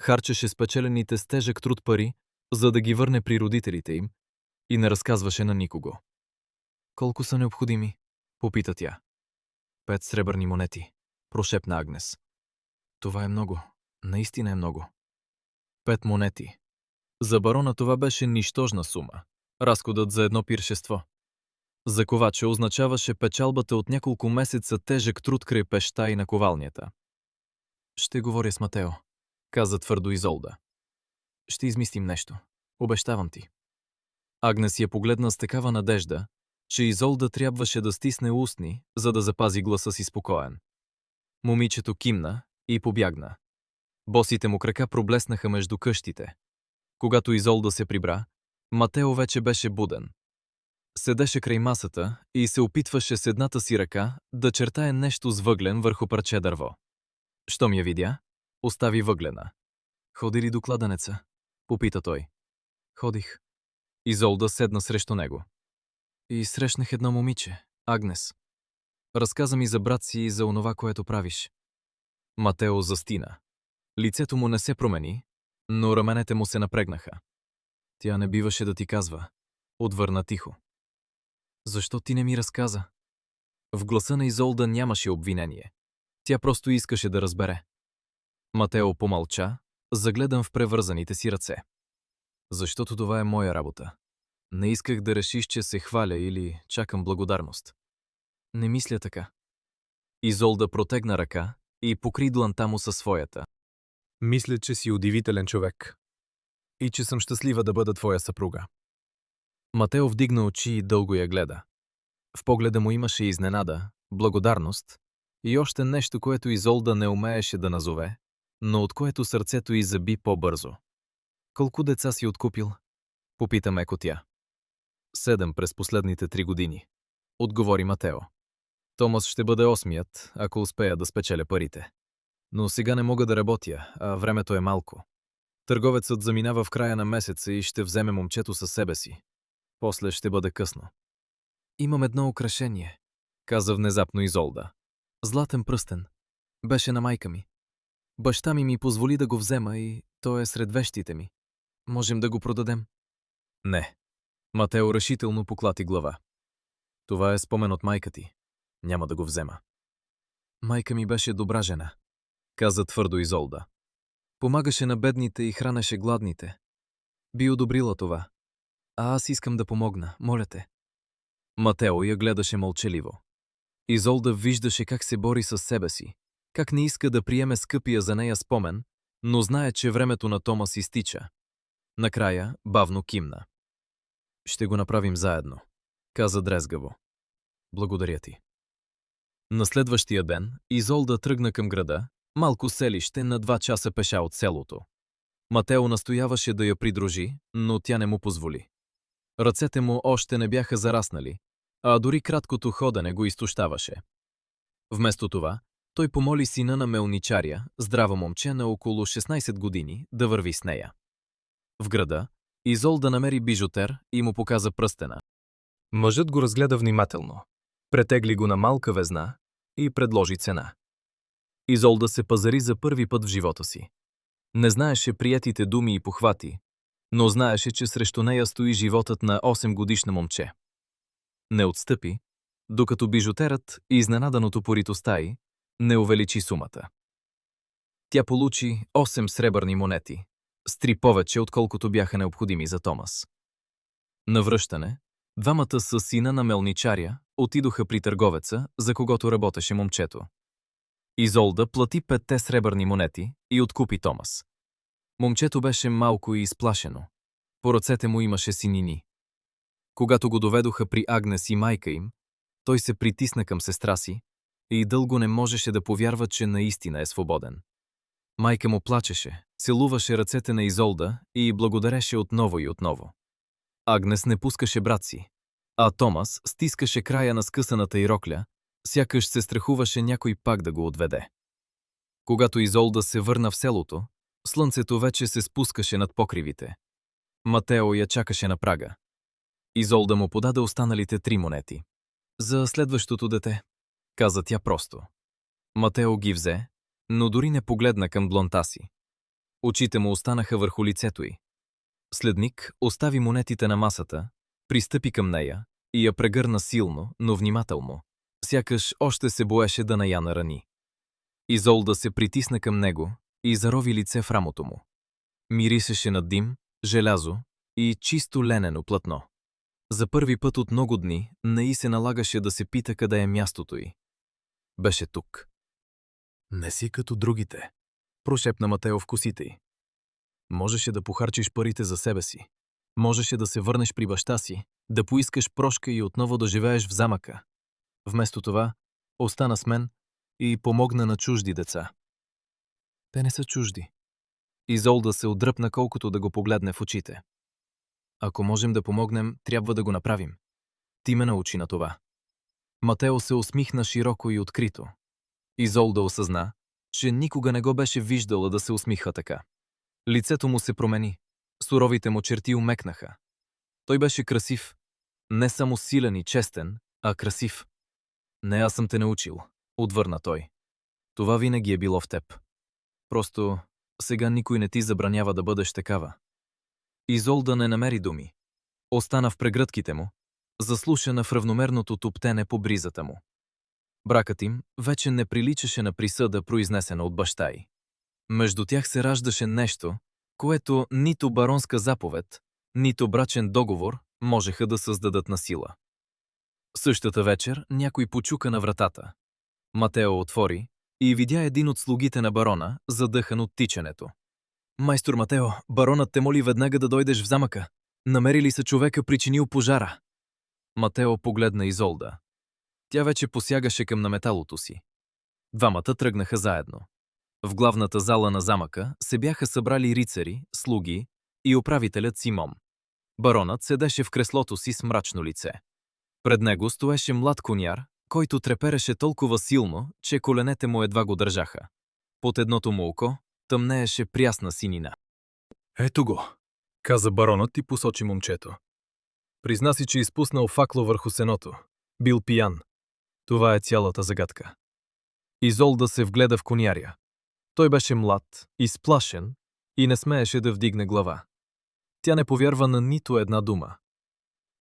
Харчеше спечелените с тежък труд пари, за да ги върне при родителите им, и не разказваше на никого. Колко са необходими? Попита тя. 5 сребърни монети, прошепна Агнес. Това е много. Наистина е много. 5 монети. За барона това беше нищожна сума. Разходът за едно пиршество. За ковача означаваше печалбата от няколко месеца тежък труд край пеща и наковалнята. Ще говоря с Матео, каза твърдо Изолда. Ще измислим нещо. Обещавам ти. Агнес я погледна с такава надежда, че Изолда трябваше да стисне устни, за да запази гласа си спокоен. Момичето кимна и побягна. Босите му крака проблеснаха между къщите. Когато Изолда се прибра, Матео вече беше буден. Седеше край масата и се опитваше с едната си ръка да чертае нещо с въглен върху парче дърво. Щом я видя, остави въглена. Ходи ли до кладенеца? Попита той. Ходих. Изолда седна срещу него. И срещнах едно момиче, Агнес. Разказа ми за брат си и за онова, което правиш. Матео застина. Лицето му не се промени, но раменете му се напрегнаха. Тя не биваше да ти казва. Отвърна тихо. Защо ти не ми разказа? В гласа на Изолда нямаше обвинение. Тя просто искаше да разбере. Матео помълча, загледан в превързаните си ръце. Защото това е моя работа. Не исках да решиш, че се хваля или чакам благодарност. Не мисля така. Изолда протегна ръка и покри дланта му със своята. Мисля, че си удивителен човек. И че съм щастлива да бъда твоя съпруга. Матео вдигна очи и дълго я гледа. В погледа му имаше изненада, благодарност и още нещо, което Изолда не умееше да назове, но от което сърцето й заби по-бързо. Колко деца си откупил? Попита меко тя. 7 през последните 3 години. Отговори Матео. Томас ще бъде 8-ият, ако успея да спечеля парите. Но сега не мога да работя, а времето е малко. Търговецът заминава в края на месеца и ще вземе момчето със себе си. После ще бъде късно. Имам едно украшение, каза внезапно Изолда. Златен пръстен. Беше на майка ми. Баща ми позволи да го взема и то е сред вещите ми. Можем да го продадем? Не. Матео решително поклати глава. Това е спомен от майка ти. Няма да го взема. Майка ми беше добра жена, каза твърдо Изолда. Помагаше на бедните и хранеше гладните. Би одобрила това. А аз искам да помогна, моля те. Матео я гледаше мълчаливо. Изолда виждаше как се бори със себе си, как не иска да приеме скъпия за нея спомен, но знае, че времето на Томас изтича. Накрая бавно кимна. Ще го направим заедно, каза дрезгаво. Благодаря ти. На следващия ден Изолда тръгна към града, малко селище на 2 часа пеша от селото. Матео настояваше да я придружи, но тя не му позволи. Ръцете му още не бяха зараснали, а дори краткото ходене го изтощаваше. Вместо това, той помоли сина на мелничаря, здраво момче на около 16 години, да върви с нея. В града Изолда намери бижутер и му показа пръстена. Мъжът го разгледа внимателно, претегли го на малка везна и предложи цена. Изолда се пазари за първи път в живота си. Не знаеше приетите думи и похвати, но знаеше, че срещу нея стои животът на 8-годишна момче. Не отстъпи, докато бижутерът, изненадан от упоритостта й, не увеличи сумата. Тя получи 8 сребърни монети, с 3 повече, отколкото бяха необходими за Томас. На връщане, двамата със сина на мелничаря отидоха при търговеца, за когото работеше момчето. Изолда плати 5 сребърни монети и откупи Томас. Момчето беше малко и изплашено. По ръцете му имаше синини. Когато го доведоха при Агнес и майка им, той се притисна към сестра си и дълго не можеше да повярва, че наистина е свободен. Майка му плачеше, целуваше ръцете на Изолда и благодареше отново и отново. Агнес не пускаше брат си, а Томас стискаше края на скъсаната й рокля, сякаш се страхуваше някой пак да го отведе. Когато Изолда се върна в селото, слънцето вече се спускаше над покривите. Матео я чакаше на прага. Изолда му подаде останалите 3 монети. За следващото дете, каза тя просто. Матео ги взе, но дори не погледна към дланта си. Очите му останаха върху лицето й. След миг остави монетите на масата, пристъпи към нея и я прегърна силно, но внимателно, сякаш още се боеше да я нарани. Изолда се притисна към него и зарови лице в рамото му. Мирисеше на дим, желязо и чисто ленено платно. За първи път от много дни не й се налагаше да се пита къде е мястото й. Беше тук. Не си като другите, прошепна Матео в косите й. Можеше да похарчиш парите за себе си. Можеше да се върнеш при баща си, да поискаш прошка и отново да живееш в замъка. Вместо това, остана с мен и помогна на чужди деца. Те не са чужди. Изолда се отдръпна колкото да го погледне в очите. Ако можем да помогнем, трябва да го направим. Ти ме научи на това. Матео се усмихна широко и открито. Изолда осъзна, че никога не го беше виждала да се усмихва така. Лицето му се промени. Суровите му черти умекнаха. Той беше красив. Не само силен и честен, а красив. Не, аз съм те научил, отвърна той. Това винаги е било в теб. Просто сега никой не ти забранява да бъдеш такава. Изолда не намери думи. Остана в прегръдките му, заслушана в равномерното туптене по бризата му. Бракът им вече не приличаше на присъда, произнесена от баща й. Между тях се раждаше нещо, което нито баронска заповед, нито брачен договор можеха да създадат на сила. Същата вечер някой почука на вратата. Матео отвори и видя един от слугите на барона, задъхан от тичането. Майстор Матео, баронът те моли веднага да дойдеш в замъка. Намери ли са човека, причинил пожара? Матео погледна Изолда. Тя вече посягаше към наметалото си. Двамата тръгнаха заедно. В главната зала на замъка се бяха събрали рицари, слуги и управителят Симон. Баронът седеше в креслото си с мрачно лице. Пред него стоеше млад коняр, който трепереше толкова силно, че коленете му едва го държаха. Под едното му око тъмнееше прясна синина. Ето го, каза баронът и посочи момчето. Призна си, че изпуснал факло върху сеното. Бил пиян. Това е цялата загадка. Изолда се вгледа в коняря. Той беше млад, изплашен и не смееше да вдигне глава. Тя не повярва на нито една дума.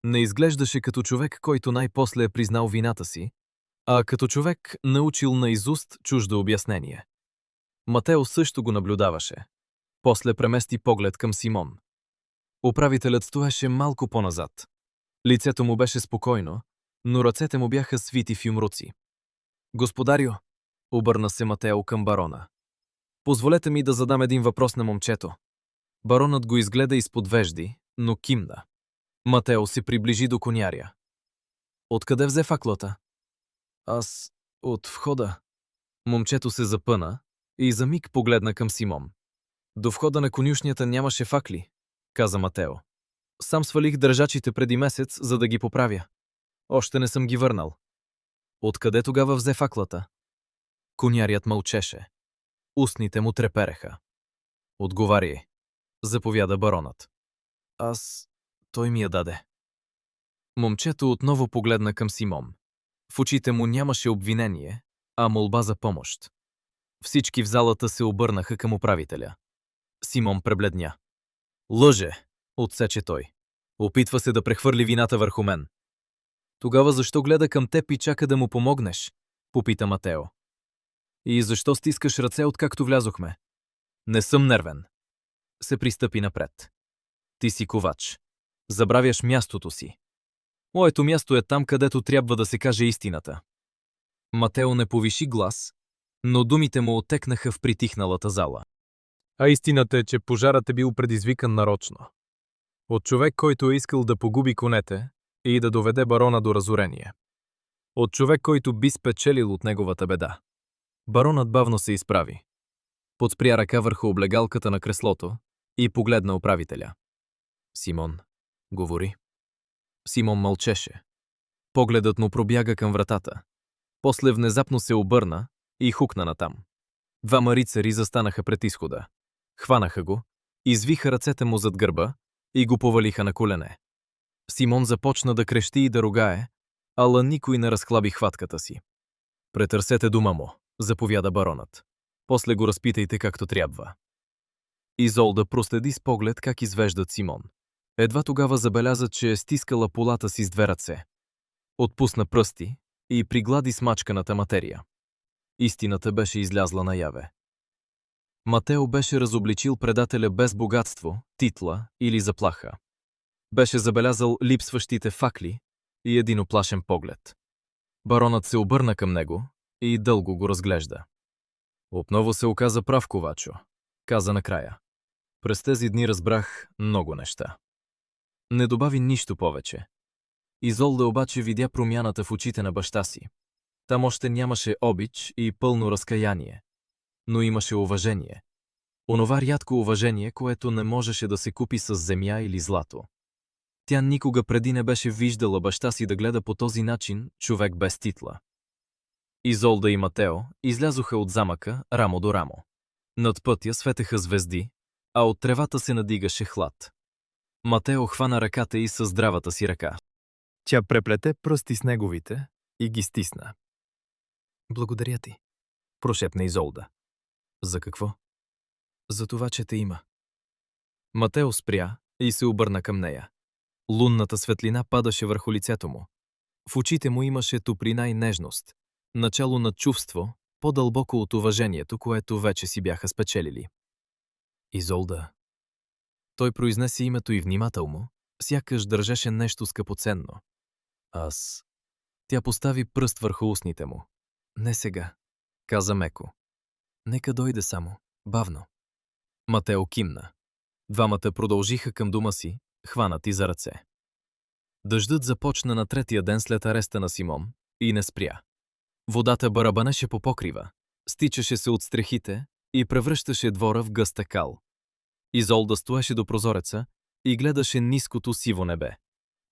Не изглеждаше като човек, който най-после е признал вината си, а като човек, научил наизуст чуждо обяснение. Матео също го наблюдаваше. После премести поглед към Симон. Управителят стоеше малко по-назад. Лицето му беше спокойно, но ръцете му бяха свити в юмруци. Господарю, обърна се Матео към барона. Позволете ми да задам един въпрос на момчето. Баронът го изгледа изпод вежди, но кимна. Матео се приближи до коняря. Откъде взе факлата? Аз от входа. Момчето се запъна и за миг погледна към Симон. До входа на конюшнята нямаше факли, каза Матео. Сам свалих държачите преди месец, за да ги поправя. Още не съм ги върнал. Откъде тогава взе факлата? Конярят мълчеше. Устните му трепереха. Отговаряй, заповяда баронът. Той ми я даде. Момчето отново погледна към Симон. В очите му нямаше обвинение, а молба за помощ. Всички в залата се обърнаха към управителя. Симон пребледня. Лъже, отсече той. Опитва се да прехвърли вината върху мен. Тогава защо гледа към теб и чака да му помогнеш? Попита Матео. И защо стискаш ръце, откакто влязохме? Не съм нервен. Се пристъпи напред. Ти си ковач. Забравяш мястото си. Моето място е там, където трябва да се каже истината. Матео не повиши глас, но думите му отекнаха в притихналата зала. А истината е, че пожарът е бил предизвикан нарочно. От човек, който е искал да погуби конете и да доведе барона до разорение. От човек, който би спечелил от неговата беда. Баронът бавно се изправи. Подспря ръка върху облегалката на креслото и погледна управителя. Симон, говори. Симон мълчеше. Погледът му пробяга към вратата. После внезапно се обърна и хукна натам. Двама рицари застанаха пред изхода. Хванаха го, извиха ръцете му зад гърба и го повалиха на колене. Симон започна да крещи и да ругае, ала никой не разхлаби хватката си. Претърсете дома му, заповяда баронът. После го разпитайте както трябва. Изолда проследи с поглед как извеждат Симон. Едва тогава забеляза, че е стискала полата си с две ръце. Отпусна пръсти и приглади смачканата материя. Истината беше излязла наяве. Матео беше разобличил предателя без богатство, титла или заплаха. Беше забелязал липсващите факли и един уплашен поглед. Баронът се обърна към него и дълго го разглежда. Отново се оказа прав, Ковачо, каза накрая. През тези дни разбрах много неща. Не добави нищо повече. Изолда обаче видя промяната в очите на баща си. Там още нямаше обич и пълно разкаяние, но имаше уважение. Онова рядко уважение, което не можеше да се купи с земя или злато. Тя никога преди не беше виждала баща си да гледа по този начин човек без титла. Изолда и Матео излязоха от замъка рамо до рамо. Над пътя светеха звезди, а от тревата се надигаше хлад. Матео хвана ръката й със здравата си ръка. Тя преплете пръсти с неговите и ги стисна. Благодаря ти, прошепна Изолда. За какво? За това, че те има. Матео спря и се обърна към нея. Лунната светлина падаше върху лицето му. В очите му имаше топлина и нежност, начало на чувство, по-дълбоко от уважението, което вече си бяха спечелили. Изолда. Той произнесе името и внимател му, сякаш държеше нещо скъпоценно. Аз. Тя постави пръст върху устните му. Не сега, каза меко. Нека дойде само, бавно. Матео кимна. Двамата продължиха към дома си, хванати за ръце. Дъждът започна на третия ден след ареста на Симон и не спря. Водата барабанеше по покрива, стичаше се от стрехите и превръщаше двора в гъста кал. Изолда стоеше до прозореца и гледаше ниското сиво небе.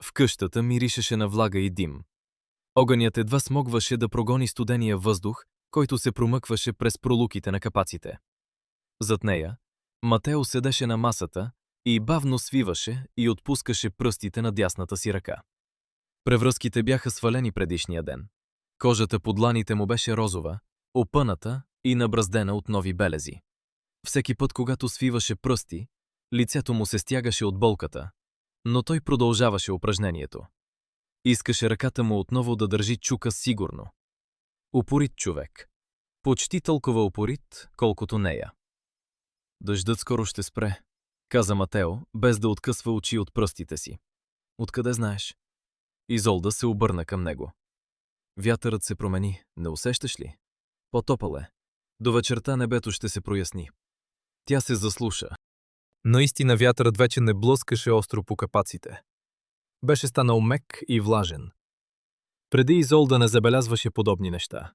В къщата миришеше на влага и дим. Огънят едва смогваше да прогони студения въздух, който се промъкваше през пролуките на капаците. Зад нея Матео седеше на масата и бавно свиваше и отпускаше пръстите на дясната си ръка. Превръзките бяха свалени предишния ден. Кожата под дланите му беше розова, опъната и набраздена от нови белези. Всеки път, когато свиваше пръсти, лицето му се стягаше от болката, но той продължаваше упражнението. Искаше ръката му отново да държи чука сигурно. Упорит човек. Почти толкова упорит, колкото нея. Дъждът скоро ще спре, каза Матео, без да откъсва очи от пръстите си. Откъде знаеш? Изолда се обърна към него. Вятърът се промени, не усещаш ли? Потопъл е. До вечерта небето ще се проясни. Тя се заслуша. Наистина вятърът вече не блъскаше остро по капаците. Беше станал мек и влажен. Преди Изолда не забелязваше подобни неща.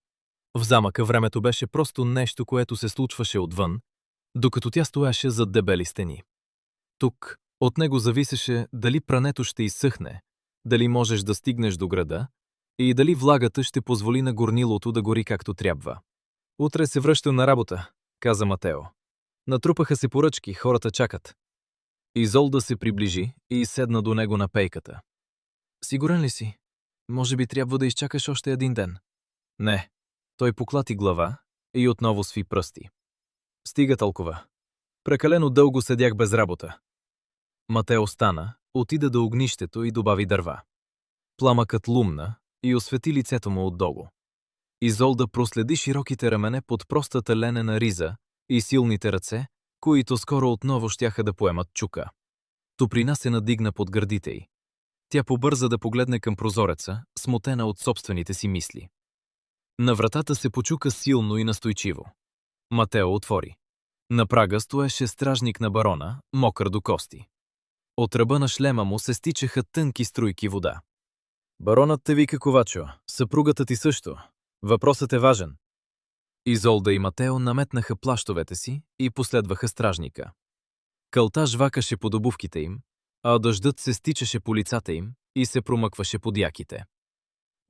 В замъка времето беше просто нещо, което се случваше отвън, докато тя стоеше зад дебели стени. Тук от него зависеше дали прането ще изсъхне, дали можеш да стигнеш до града и дали влагата ще позволи на горнилото да гори както трябва. Утре се връщам на работа, каза Матео. Натрупаха се поръчки, хората чакат. Изолда се приближи и седна до него на пейката. Сигурен ли си? Може би трябва да изчакаш още един ден. Не. Той поклати глава и отново сви пръсти. Стига толкова. Прекалено дълго седях без работа. Матео стана, отида до огнището и добави дърва. Пламъкът лумна и освети лицето му отдолу. Изолда проследи широките рамене под простата ленена риза и силните ръце, които скоро отново щяха да поемат чука. Топлина се надигна под гърдите й. Тя побърза да погледне към прозореца, смутена от собствените си мисли. На вратата се почука силно и настойчиво. Матео отвори. На прага стоеше стражник на барона, мокър до кости. От ръба на шлема му се стичаха тънки струйки вода. Баронът те вика, Ковачо, съпругата ти също. Въпросът е важен. Изолда и Матео наметнаха плащовете си и последваха стражника. Кълта жвакаше под обувките им, а дъждът се стичаше по лицата им и се промъкваше под яките.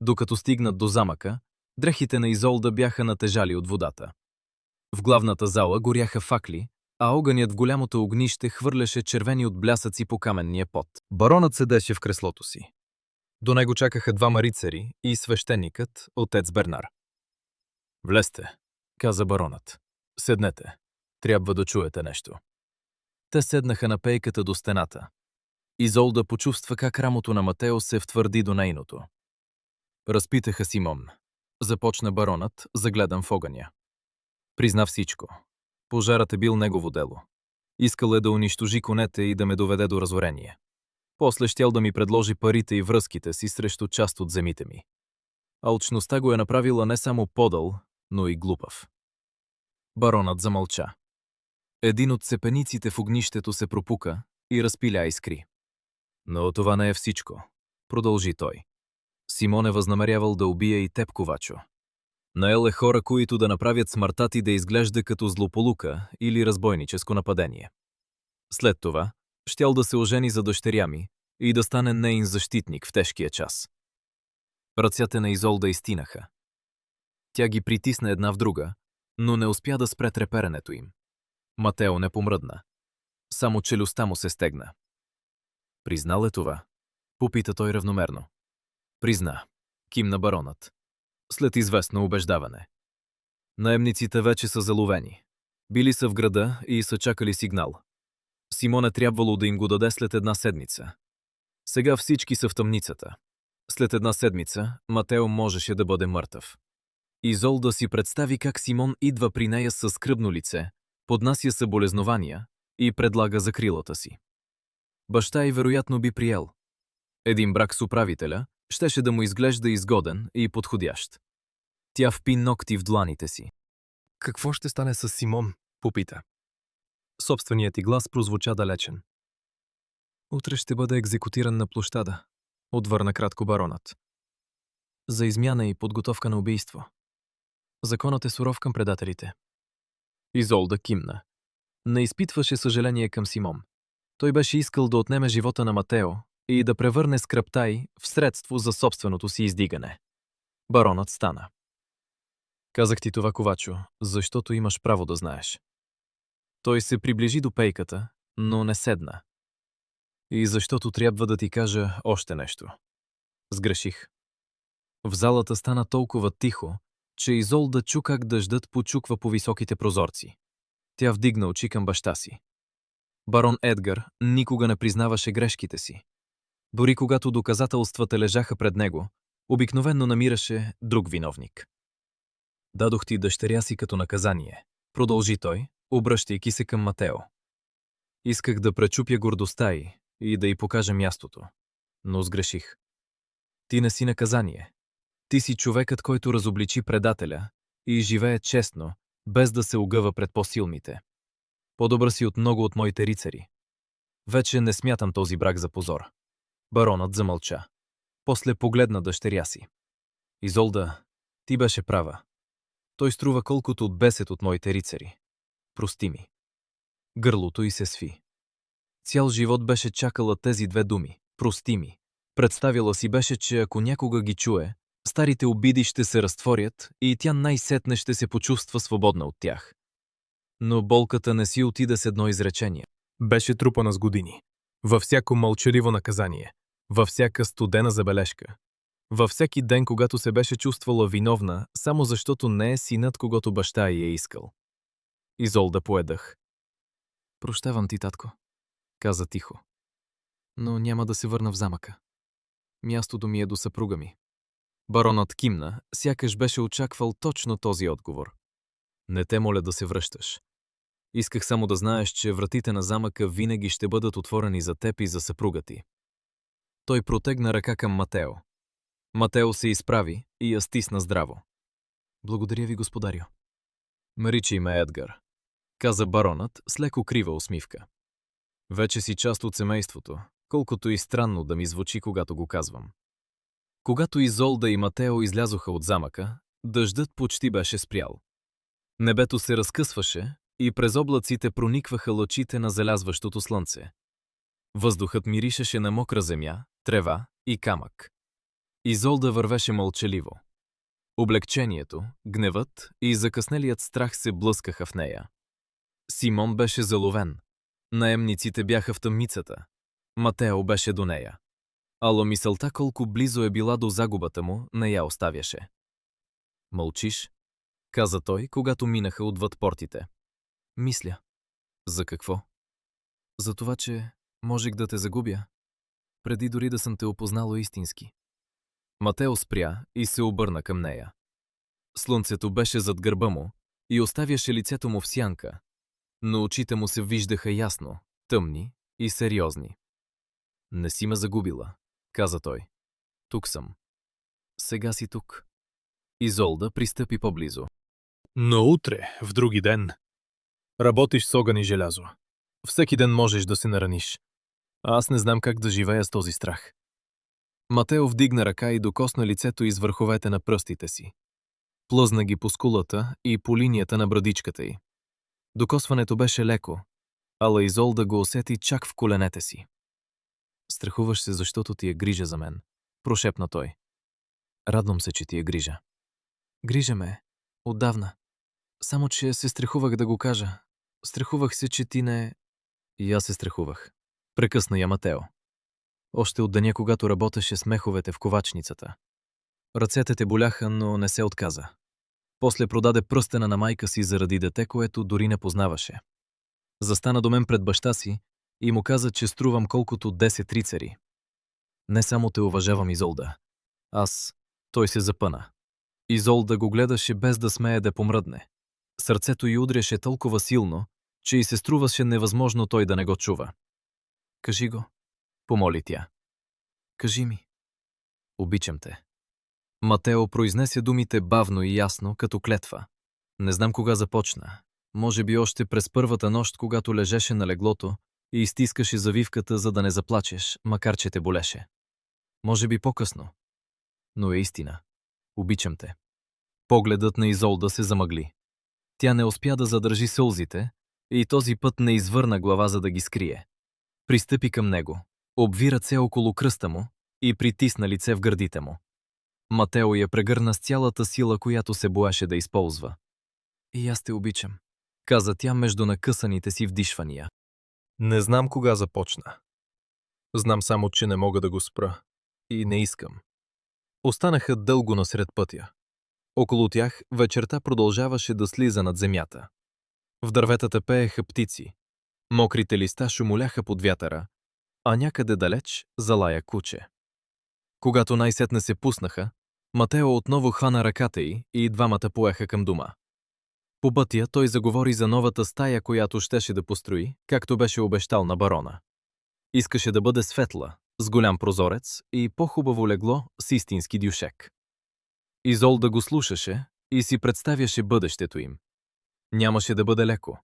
Докато стигнат до замъка, дрехите на Изолда бяха натежали от водата. В главната зала горяха факли, а огънят в голямото огнище хвърляше червени отблясъци по каменния пот. Баронът седеше в креслото си. До него чакаха двама рицари и свещеникът, отец Бернар. «Влезте», каза баронът. «Седнете. Трябва да чуете нещо». Те седнаха на пейката до стената. Изолда почувства как рамото на Матео се втвърди до нейното. Разпитаха Симон. Започна баронът, загледан в огъня. Призна всичко. Пожарът е бил негово дело. Искал е да унищожи конете и да ме доведе до разорение. После щял да ми предложи парите и връзките си срещу част от земите ми. Алчността го е направила не само подъл, но и глупав. Баронът замълча. Един от цепениците в огнището се пропука и разпиля искри. Но това не е всичко, продължи той. Симон е възнамерявал да убие и теб, ковачо. Наел е хора, които да направят смъртта ти да изглежда като злополука или разбойническо нападение. След това щял да се ожени за дъщеря ми и да стане неин защитник в тежкия час. Ръцете на Изолда изтинаха. Тя ги притисна една в друга, но не успя да спре треперенето им. Матео не помръдна. Само челюстта му се стегна. Признал е това? Попита той равномерно. Призна, кимна баронът. След известно убеждаване. Наемниците вече са заловени. Били са в града и са чакали сигнал. Симон е трябвало да им го даде след една седмица. Сега всички са в тъмницата. След една седмица Матео можеше да бъде мъртъв. Изолда си представи как Симон идва при нея със скръбно лице, поднася съболезнования и предлага закрилата си. Баща й вероятно би приел. Един брак с управителя щеше да му изглежда изгоден и подходящ. Тя впи ногти в дланите си. Какво ще стане с Симон? Попита. Собственият ти глас прозвуча далечен. Утре ще бъде екзекутиран на площада, отвърна кратко баронът. За измяна и подготовка на убийство. Законът е суров към предателите. Изолда кимна. Не изпитваше съжаление към Симон. Той беше искал да отнеме живота на Матео и да превърне скръбта й в средство за собственото си издигане. Баронът стана. Казах ти това, ковачо, защото имаш право да знаеш. Той се приближи до пейката, но не седна. И защото трябва да ти кажа още нещо. Сгреших. В залата стана толкова тихо, че Изолда чу как дъждът почуква по високите прозорци. Тя вдигна очи към баща си. Барон Едгар никога не признаваше грешките си. Дори когато доказателствата лежаха пред него, обикновенно намираше друг виновник. Дадох ти дъщеря си като наказание, продължи той, обръщайки се към Матео. Исках да пречупя гордостта й и да й покажа мястото, но сгреших. Ти не си наказание. Ти си човекът, който разобличи предателя и живее честно, без да се огъва пред по-силните. По-добър си от много от моите рицари. Вече не смятам този брак за позор. Баронът замълча. После погледна дъщеря си. Изолда, ти беше права. Той струва колкото от 10 от моите рицари. Прости ми. Гърлото й се сви. Цял живот беше чакала тези две думи. Прости ми. Представила си беше, че ако някога ги чуе, старите обиди ще се разтворят и тя най-сетне ще се почувства свободна от тях. Но болката не си отида с едно изречение. Беше трупана с години. Във всяко мълчаливо наказание. Във всяка студена забележка. Във всеки ден, когато се беше чувствала виновна, само защото не е синът, когото баща й е искал. Изолда поедах. Прощавам ти, татко, каза тихо. Но няма да се върна в замъка. Мястото ми е до съпруга ми. Баронът кимна, сякаш беше очаквал точно този отговор. Не те моля да се връщаш. Исках само да знаеш, че вратите на замъка винаги ще бъдат отворени за теб и за съпруга ти. Той протегна ръка към Матео. Матео се изправи и я стисна здраво. Благодаря ви, господарю. Наричай ме Едгар, каза баронът с леко крива усмивка. Вече си част от семейството, колкото и странно да ми звучи, когато го казвам. Когато Изолда и Матео излязоха от замъка, дъждът почти беше спрял. Небето се разкъсваше и през облаците проникваха лъчите на залязващото слънце. Въздухът миришеше на мокра земя, трева и камък. Изолда вървеше мълчаливо. Облегчението, гневът и закъснелият страх се блъскаха в нея. Симон беше заловен. Наемниците бяха в тъмницата. Матео беше до нея. Ала мисълта колко близо е била до загубата му, не я оставяше. Мълчиш? Каза той, когато минаха отвъд портите. Мисля. За какво? За това, че можех да те загубя, преди дори да съм те опознало истински. Матео спря и се обърна към нея. Слънцето беше зад гърба му и оставяше лицето му в сянка, но очите му се виждаха ясно, тъмни и сериозни. Не си ме загубила, каза той. Тук съм. Сега си тук. Изолда пристъпи по-близо. Но утре, в други ден, работиш с огън и желязо. Всеки ден можеш да се нараниш. А аз не знам как да живея с този страх. Матео вдигна ръка и докосна лицето из върховете на пръстите си. Плъзна ги по скулата и по линията на брадичката й. Докосването беше леко, ала Изолда го усети чак в коленете си. Страхуваш се, защото ти е грижа за мен, прошепна той. Радвам се, че ти е грижа. Грижа ме. Отдавна. Само, че се страхувах да го кажа. Страхувах се, че ти не... И аз се страхувах. Прекъсна я Матео. Още от деня, когато работеше с меховете в ковачницата. Ръцете те боляха, но не се отказа. После продаде пръстена на майка си заради дете, което дори не познаваше. Застана до мен пред баща си и му каза, че струвам колкото 10 рицари. Не само те уважавам, Изолда. Той се запъна. Изолда го гледаше без да смее да помръдне. Сърцето й удряше толкова силно, че й се струваше невъзможно той да не го чува. Кажи го, помоли тя. Кажи ми. Обичам те. Матео произнесе думите бавно и ясно, като клетва. Не знам кога започна. Може би още през първата нощ, когато лежеше на леглото и изтискаше завивката, за да не заплачеш, макар че те болеше. Може би по-късно. Но е истина. Обичам те. Погледът на Изолда се замъгли. Тя не успя да задържи сълзите и този път не извърна глава, за да ги скрие. Пристъпи към него, обви ръце около кръста му и притисна лице в гърдите му. Матео я прегърна с цялата сила, която се боеше да използва. И аз те обичам, каза тя между накъсаните си вдишвания. Не знам кога започна. Знам само, че не мога да го спра. И не искам. Останаха дълго насред пътя. Около тях вечерта продължаваше да слиза над земята. В дърветата пееха птици. Мокрите листа шумоляха под вятъра, а някъде далеч залая куче. Когато най-сетне се пуснаха, Матео отново хвана ръката й и двамата поеха към дома. По пътя той заговори за новата стая, която щеше да построи, както беше обещал на барона. Искаше да бъде светла, с голям прозорец и по-хубаво легло с истински дюшек. Изолда го слушаше и си представяше бъдещето им. Нямаше да бъде леко,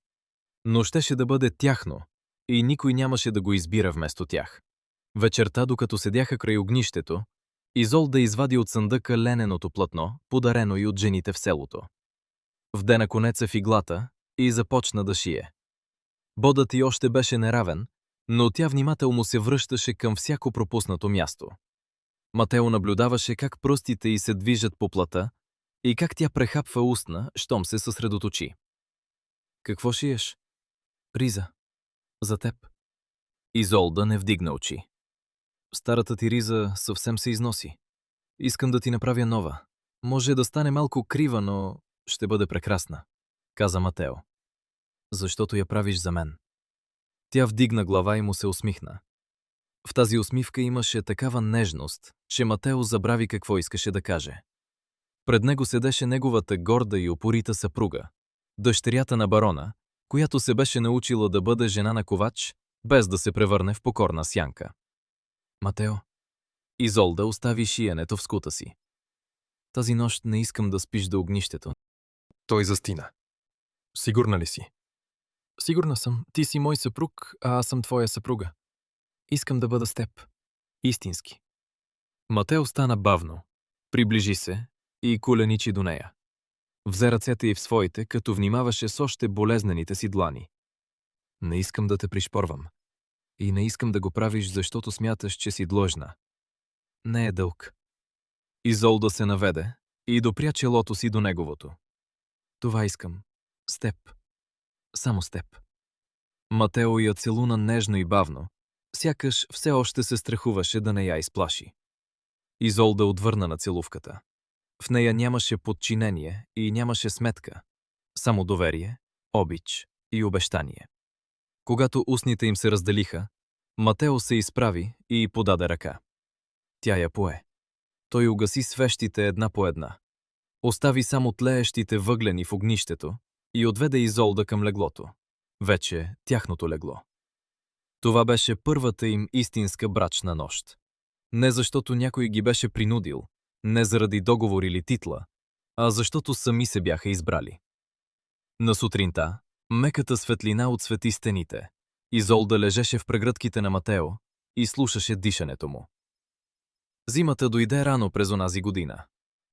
но щеше да бъде тяхно и никой нямаше да го избира вместо тях. Вечерта, докато седяха край огнището, Изолда извади от съндъка лененото платно, подарено и от жените в селото. Вдена конеца в иглата и започна да шие. Бодът й още беше неравен, но тя внимателно се връщаше към всяко пропуснато място. Матео наблюдаваше как пръстите й се движат по плата и как тя прехапва устна, щом се съсредоточи. Какво шиеш? Риза. За теб. Изолда не вдигна очи. Старата ти риза съвсем се износи. Искам да ти направя нова. Може да стане малко крива, но ще бъде прекрасна, каза Матео. Защото я правиш за мен. Тя вдигна глава и му се усмихна. В тази усмивка имаше такава нежност, че Матео забрави какво искаше да каже. Пред него седеше неговата горда и упорита съпруга, дъщерята на барона, която се беше научила да бъде жена на ковач, без да се превърне в покорна сянка. Матео, Изолда остави шиенето в скута си. Тази нощ не искам да спиш до огнището. Той застина. Сигурна ли си? Сигурна съм, ти си мой съпруг, а аз съм твоя съпруга. Искам да бъда с теб. Истински. Матео стана бавно, приближи се и коленичи до нея. Взе ръцете й в своите, като внимаваше с още болезнените си длани. Не искам да те пришпорвам. И не искам да го правиш, защото смяташ, че си длъжна. Не е дълг. Изолда се наведе, и допря челото си до неговото. Това искам. С теб. Само с теб. Матео я целуна нежно и бавно, сякаш все още се страхуваше да не я изплаши. Изолда отвърна на целувката. В нея нямаше подчинение и нямаше сметка, само доверие, обич и обещание. Когато устните им се разделиха, Матео се изправи и подаде ръка. Тя я пое. Той угаси свещите една по една. Остави само тлеещите въглени в огнището и отведе Изолда към леглото. Вече тяхното легло. Това беше първата им истинска брачна нощ. Не защото някой ги беше принудил, не заради договор или титла, а защото сами се бяха избрали. На сутринта меката светлина отсвети стените. Изолда лежеше в прегръдките на Матео и слушаше дишането му. Зимата дойде рано през онази година.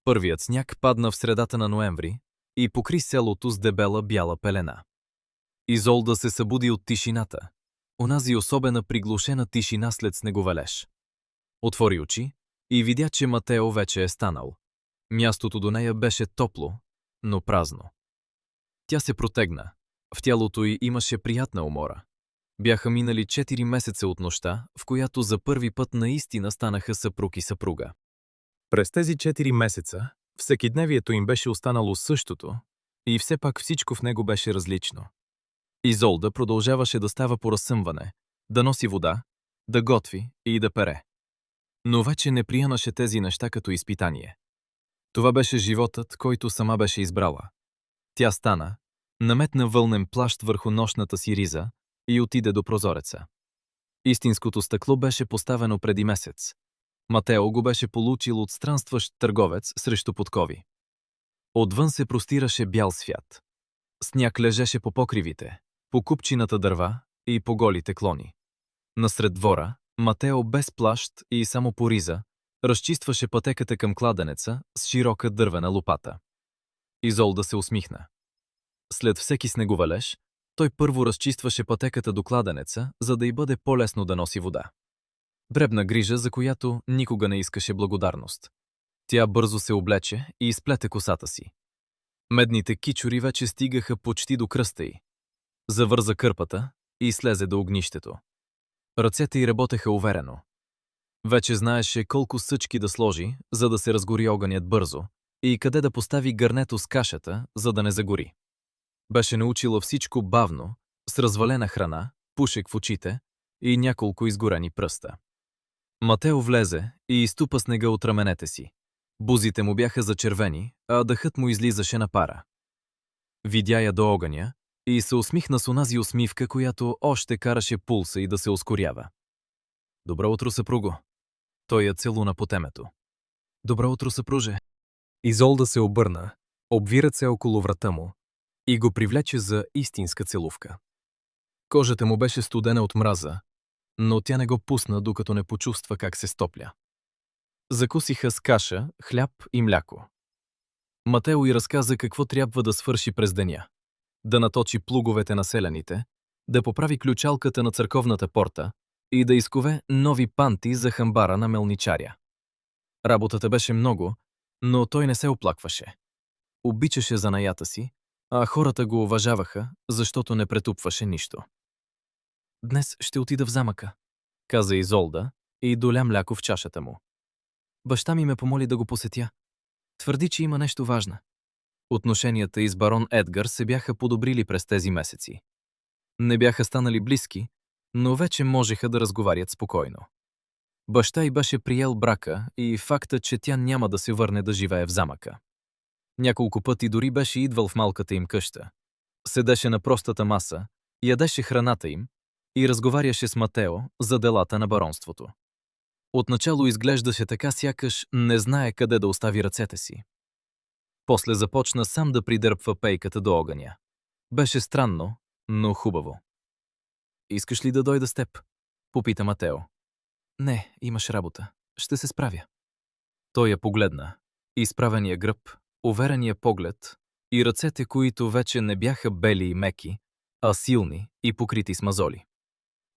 Първият сняг падна в средата на ноември и покри селото с дебела бяла пелена. Изолда се събуди от тишината, онази особена приглушена тишина след снеговалеж. Отвори очи и видя, че Матео вече е станал. Мястото до нея беше топло, но празно. Тя се протегна. В тялото й имаше приятна умора. Бяха минали 4 месеца от нощта, в която за първи път наистина станаха съпруг и съпруга. През тези 4 месеца всекидневието им беше останало същото и все пак всичко в него беше различно. Изолда продължаваше да става по разсъмване, да носи вода, да готви и да пере. Но вече не приемаше тези неща като изпитание. Това беше животът, който сама беше избрала. Тя стана, наметна вълнен плащ върху нощната си риза и отиде до прозореца. Истинското стъкло беше поставено преди месец. Матео го беше получил от странстващ търговец срещу подкови. Отвън се простираше бял свят. Сняг лежеше по покривите, по купчината дърва и по голите клони. Насред двора, Матео без плащ и само по риза разчистваше пътеката към кладенеца с широка дървена лопата. Изолда се усмихна. След всеки снеговалеж, той първо разчистваше пътеката до кладенеца, за да й бъде по-лесно да носи вода. Дребна грижа, за която никога не искаше благодарност. Тя бързо се облече и изплете косата си. Медните кичури вече стигаха почти до кръста й. Завърза кърпата и слезе до огнището. Ръцете й работеха уверено. Вече знаеше колко съчки да сложи, за да се разгори огънят бързо, и къде да постави гърнето с кашата, за да не загори. Беше научила всичко бавно, с развалена храна, пушек в очите и няколко изгорени пръста. Матео влезе и изтупа снега от раменете си. Бузите му бяха зачервени, а дъхът му излизаше на пара. Видя я до огъня и се усмихна с онази усмивка, която още караше пулса и да се ускорява. Добро утро, съпруго. Той я целуна по темето. Добро утро, съпруже. Изолда се обърна, обви ръце около врата му и го привлече за истинска целувка. Кожата му беше студена от мраза, но тя не го пусна, докато не почувства как се стопля. Закусиха с каша, хляб и мляко. Матео й разказа какво трябва да свърши през деня. Да наточи плуговете на селяните, да поправи ключалката на църковната порта и да изкове нови панти за хамбара на мелничаря. Работата беше много, но той не се оплакваше. Обичаше занаята си, а хората го уважаваха, защото не претупваше нищо. Днес ще отида в замъка, каза Изолда и доля мляко в чашата му. Баща ми ме помоли да го посетя. Твърди, че има нещо важно. Отношенията й с барон Едгар се бяха подобрили през тези месеци. Не бяха станали близки, но вече можеха да разговарят спокойно. Баща й беше приел брака и факта, че тя няма да се върне да живее в замъка. Няколко пъти дори беше идвал в малката им къща. Седеше на простата маса, ядеше храната им и разговаряше с Матео за делата на баронството. Отначало изглеждаше така, сякаш не знае къде да остави ръцете си. После започна сам да придърпва пейката до огъня. Беше странно, но хубаво. Искаш ли да дойда с теб? Попита Матео. Не, имаш работа. Ще се справя. Той я погледна. Изправения гръб, уверения поглед и ръцете, които вече не бяха бели и меки, а силни и покрити с мазоли.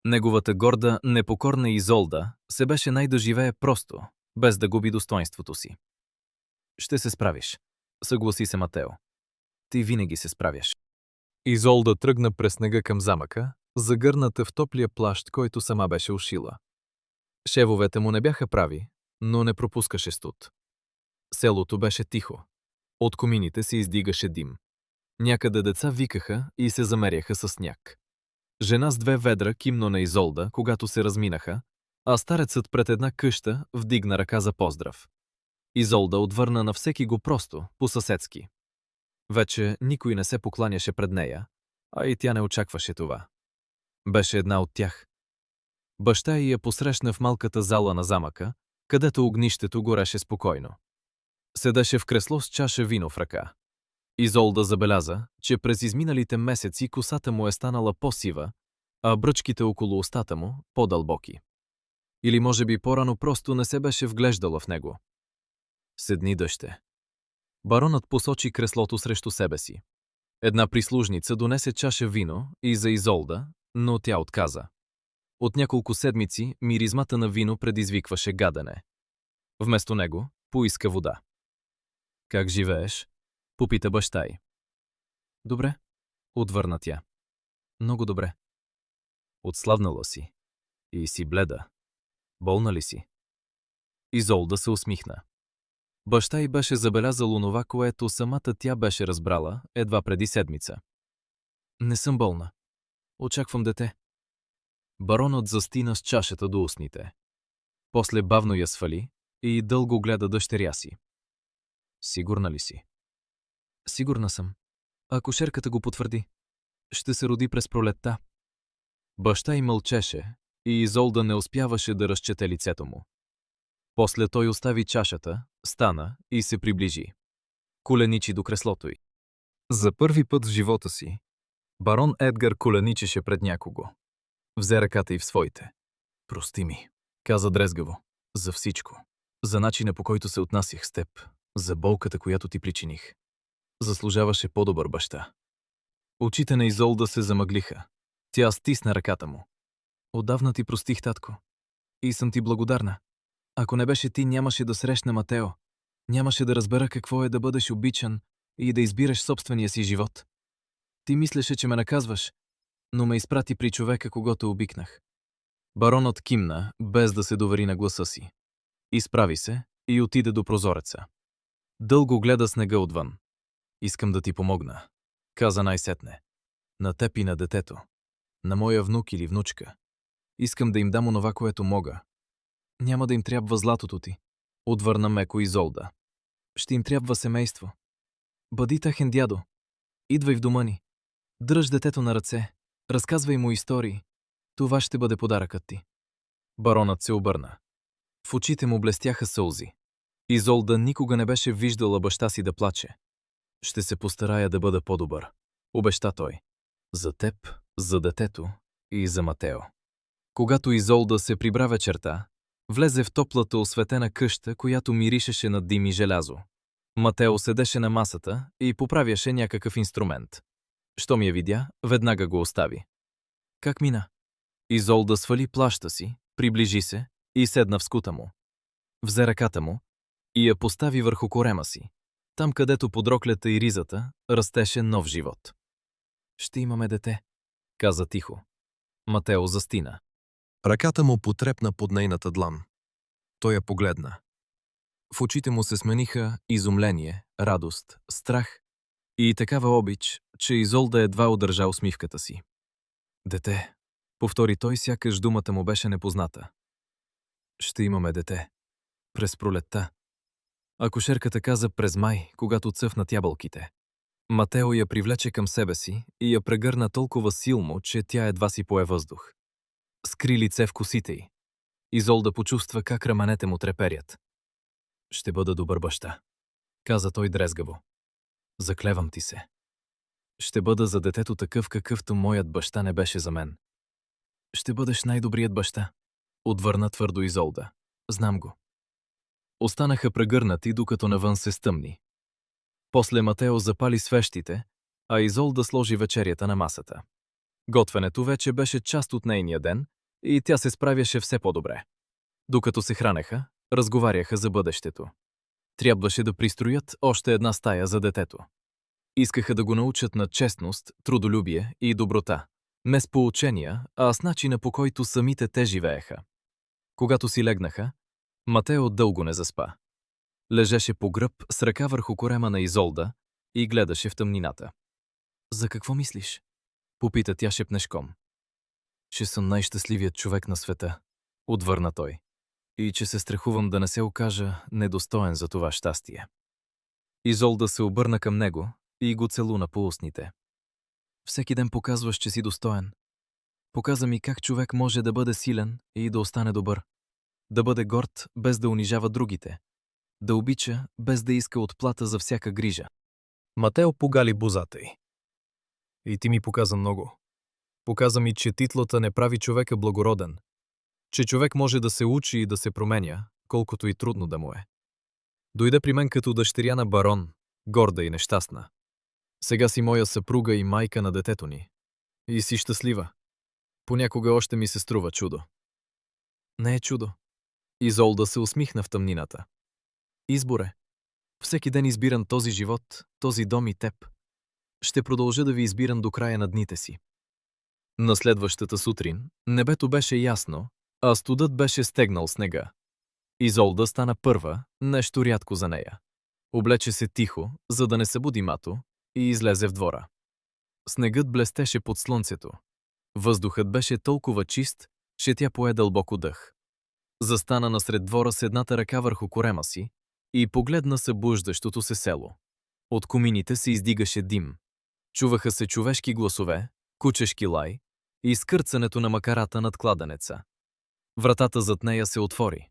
Неговата горда, непокорна Изолда се беше най-да живее просто, без да губи достоинството си. Ще се справиш. Съгласи се Матео. Ти винаги се справяш. Изолда тръгна през снега към замъка, загърната в топлия плащ, който сама беше ушила. Шевовете му не бяха прави, но не пропускаше студ. Селото беше тихо. От комините се издигаше дим. Някъде деца викаха и се замеряха със сняг. Жена с 2 ведра кимно на Изолда, когато се разминаха, а старецът пред една къща вдигна ръка за поздрав. Изолда отвърна на всеки го просто, по-съседски. Вече никой не се покланяше пред нея, а и тя не очакваше това. Беше една от тях. Баща й я посрещна в малката зала на замъка, където огнището гореше спокойно. Седеше в кресло с чаша вино в ръка. Изолда забеляза, че през изминалите месеци косата му е станала по-сива, а бръчките около устата му по-дълбоки. Или може би по-рано просто не се беше вглеждала в него. Седни, дъще. Баронът посочи креслото срещу себе си. Една прислужница донесе чаша вино и за Изолда, но тя отказа. От няколко седмици миризмата на вино предизвикваше гадене. Вместо него поиска вода. Как живееш? Попита баща й. Добре, отвърна тя. Много добре. Отслабнала си. И си бледа. Болна ли си? Изолда се усмихна. Баща й беше забелязал онова, което самата тя беше разбрала едва преди седмица. Не съм болна. Очаквам дете. Баронът застина с чашата до устните. После бавно я свали и дълго гледа дъщеря си. Сигурна ли си? Сигурна съм. Акушерката го потвърди. Ще се роди през пролетта. Баща й мълчеше и Изолда не успяваше да разчете лицето му. После той остави чашата, стана и се приближи. Коленичи до креслото й. За първи път в живота си барон Едгар коленичеше пред някого. Взе ръката й в своите. Прости ми, каза дрезгаво, за всичко. За начина, по който се отнасях с теб. За болката, която ти причиних. Заслужаваше по-добър баща. Очите на Изолда се замъглиха. Тя стисна ръката му. Отдавна ти простих, татко. И съм ти благодарна. Ако не беше ти, нямаше да срещна Матео. Нямаше да разбера какво е да бъдеш обичан и да избираш собствения си живот. Ти мислеше, че ме наказваш, но ме изпрати при човека, когото обикнах. Баронът кимна, без да се довери на гласа си. Изправи се и отиде до прозореца. Дълго гледа снега отвън. Искам да ти помогна, каза най-сетне. На теб и на детето. На моя внук или внучка. Искам да им дам онова, което мога. Няма да им трябва златото ти, отвърна меко Изолда. Ще им трябва семейство. Бъди техен дядо. Идвай в дома ни. Дръж детето на ръце. Разказвай му истории. Това ще бъде подаръкът ти. Баронът се обърна. В очите му блестяха сълзи. Изолда никога не беше виждала баща си да плаче. Ще се постарая да бъда по-добър, обеща той. За теб, за детето и за Матео. Когато Изолда се прибра вечерта, влезе в топлата осветена къща, която миришеше на дим и желязо. Матео седеше на масата и поправяше някакъв инструмент. Щом я видя, веднага го остави. Как мина? Изолда свали плаща си, приближи се и седна в скута му. Взе ръката му и я постави върху корема си, там където под роклята и ризата растеше нов живот. Ще имаме дете, каза тихо. Матео застина. Ръката му потрепна под нейната длан. Той я погледна. В очите му се смениха изумление, радост, страх и такава обич, че Изолда едва удържа усмивката си. Дете, повтори той, сякаш думата му беше непозната. Ще имаме дете. През пролетта. Акушерката каза през май, когато цъфнат ябълките. Матео я привлече към себе си и я прегърна толкова силно, че тя едва си пое въздух. Скри лице в косите й. Изолда почувства как раменете му треперят. Ще бъда добър баща, каза той дрезгаво. Заклевам ти се. Ще бъда за детето такъв, какъвто моят баща не беше за мен. Ще бъдеш най-добрият баща, отвърна твърдо Изолда. Знам го. Останаха прегърнати, докато навън се стъмни. После Матео запали свещите, а Изолда сложи вечерята на масата. Готвенето вече беше част от нейния ден и тя се справяше все по-добре. Докато се хранеха, разговаряха за бъдещето. Трябваше да пристроят още една стая за детето. Искаха да го научат на честност, трудолюбие и доброта. Не с поучения, а с начина, по който самите те живееха. Когато си легнаха, Матео дълго не заспа. Лежеше по гръб с ръка върху корема на Изолда и гледаше в тъмнината. «За какво мислиш?» попита тя шепнешком. «Че съм най-щастливият човек на света», отвърна той, и че се страхувам да не се окажа недостоен за това щастие. Изолда се обърна към него и го целуна по устните. «Всеки ден показваш, че си достоен. Показа ми как човек може да бъде силен и да остане добър. Да бъде горд, без да унижава другите. Да обича, без да иска отплата за всяка грижа». Матео погали бузата й. «И ти ми показа много. Показа ми, че титлата не прави човека благороден. Че човек може да се учи и да се променя, колкото и трудно да му е. Дойде при мен като дъщеря на барон, горда и нещастна. Сега си моя съпруга и майка на детето ни. И си щастлива. Понякога още ми се струва чудо». «Не е чудо». Изолда се усмихна в тъмнината. «Избор е. Всеки ден избирам този живот, този дом и теб. Ще продължа да ви избирам до края на дните си». На следващата сутрин небето беше ясно, а студът беше стегнал снега. Изолда стана първа, нещо рядко за нея. Облече се тихо, за да не събуди Мато, и излезе в двора. Снегът блестеше под слънцето. Въздухът беше толкова чист, че тя пое дълбоко дъх. Застана насред двора с едната ръка върху корема си и погледна събуждащото се село. От комините се издигаше дим. Чуваха се човешки гласове, кучешки лай и скърцането на макарата над кладенеца. Вратата зад нея се отвори.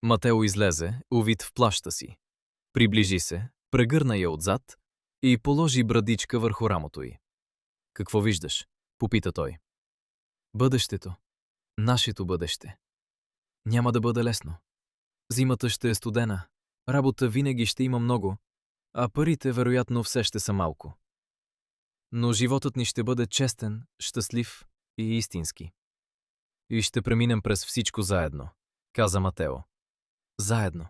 Матео излезе, увит в плаща си. Приближи се, прегърна я отзад и положи брадичка върху рамото й. «Какво виждаш?» попита той. «Бъдещето. Нашето бъдеще. Няма да бъде лесно. Зимата ще е студена, работа винаги ще има много, а парите вероятно все ще са малко. Но животът ни ще бъде честен, щастлив и истински. И ще преминем през всичко заедно», каза Матео. «Заедно»,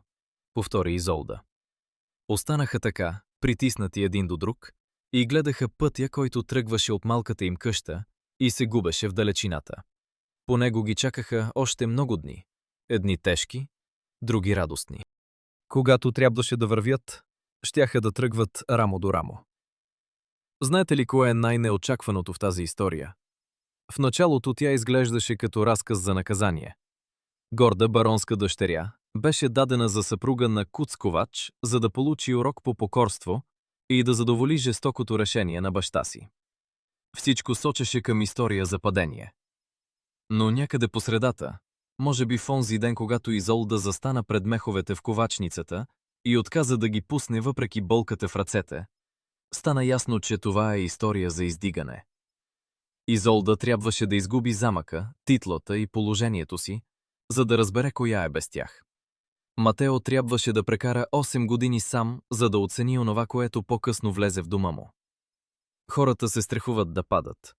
повтори Изолда. Останаха така, притиснати един до друг, и гледаха пътя, който тръгваше от малката им къща и се губеше в далечината. По него ги чакаха още много дни. Едни тежки, други радостни. Когато трябваше да вървят, щяха да тръгват рамо до рамо. Знаете ли кое е най-неочакваното в тази история? В началото тя изглеждаше като разказ за наказание. Горда баронска дъщеря беше дадена за съпруга на куцковач, за да получи урок по покорство и да задоволи жестокото решение на баща си. Всичко сочеше към история за падение. Но някъде по средата, може би в онзи ден, когато Изолда застана пред меховете в ковачницата и отказа да ги пусне въпреки болката в ръцете, стана ясно, че това е история за издигане. Изолда трябваше да изгуби замъка, титлата и положението си, за да разбере коя е без тях. Матео трябваше да прекара 8 години сам, за да оцени онова, което по-късно влезе в дома му. Хората се страхуват да падат.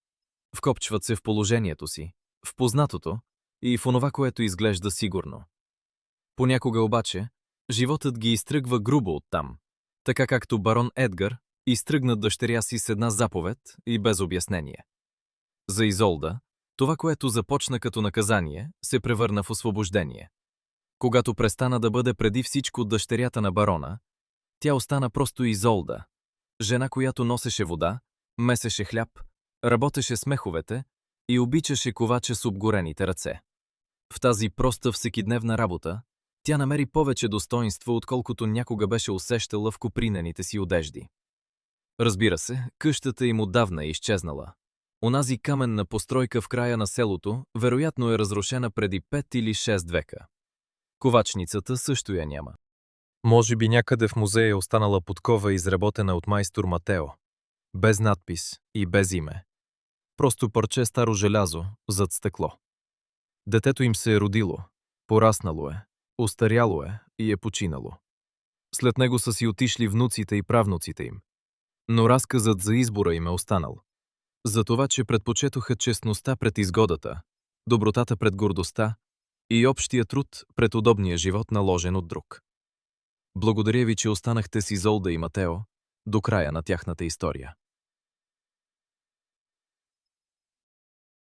Вкопчват се в положението си, в познатото и в онова, което изглежда сигурно. Понякога обаче, животът ги изтръгва грубо оттам, така както барон Едгар изтръгна дъщеря си с една заповед и без обяснение. За Изолда, това, което започна като наказание, се превърна в освобождение. Когато престана да бъде преди всичко дъщерята на барона, тя остана просто Изолда, жена, която носеше вода, месеше хляб, работеше с меховете и обичаше ковача с обгорените ръце. В тази проста всекидневна работа тя намери повече достоинство, отколкото някога беше усещала в копринените си одежди. Разбира се, къщата им отдавна е изчезнала. Онази каменна постройка в края на селото вероятно е разрушена преди 5 или 6 века. Ковачницата също я няма. Може би някъде в музея е останала подкова, изработена от майстор Матео. Без надпис и без име. Просто парче старо желязо зад стъкло. Детето им се е родило, пораснало е, остаряло е и е починало. След него са си отишли внуците и правнуците им. Но разказът за избора им е останал. За това, че предпочетоха честността пред изгодата, добротата пред гордостта и общия труд пред удобния живот, наложен от друг. Благодаря ви, че останахте с Изолда и Матео до края на тяхната история.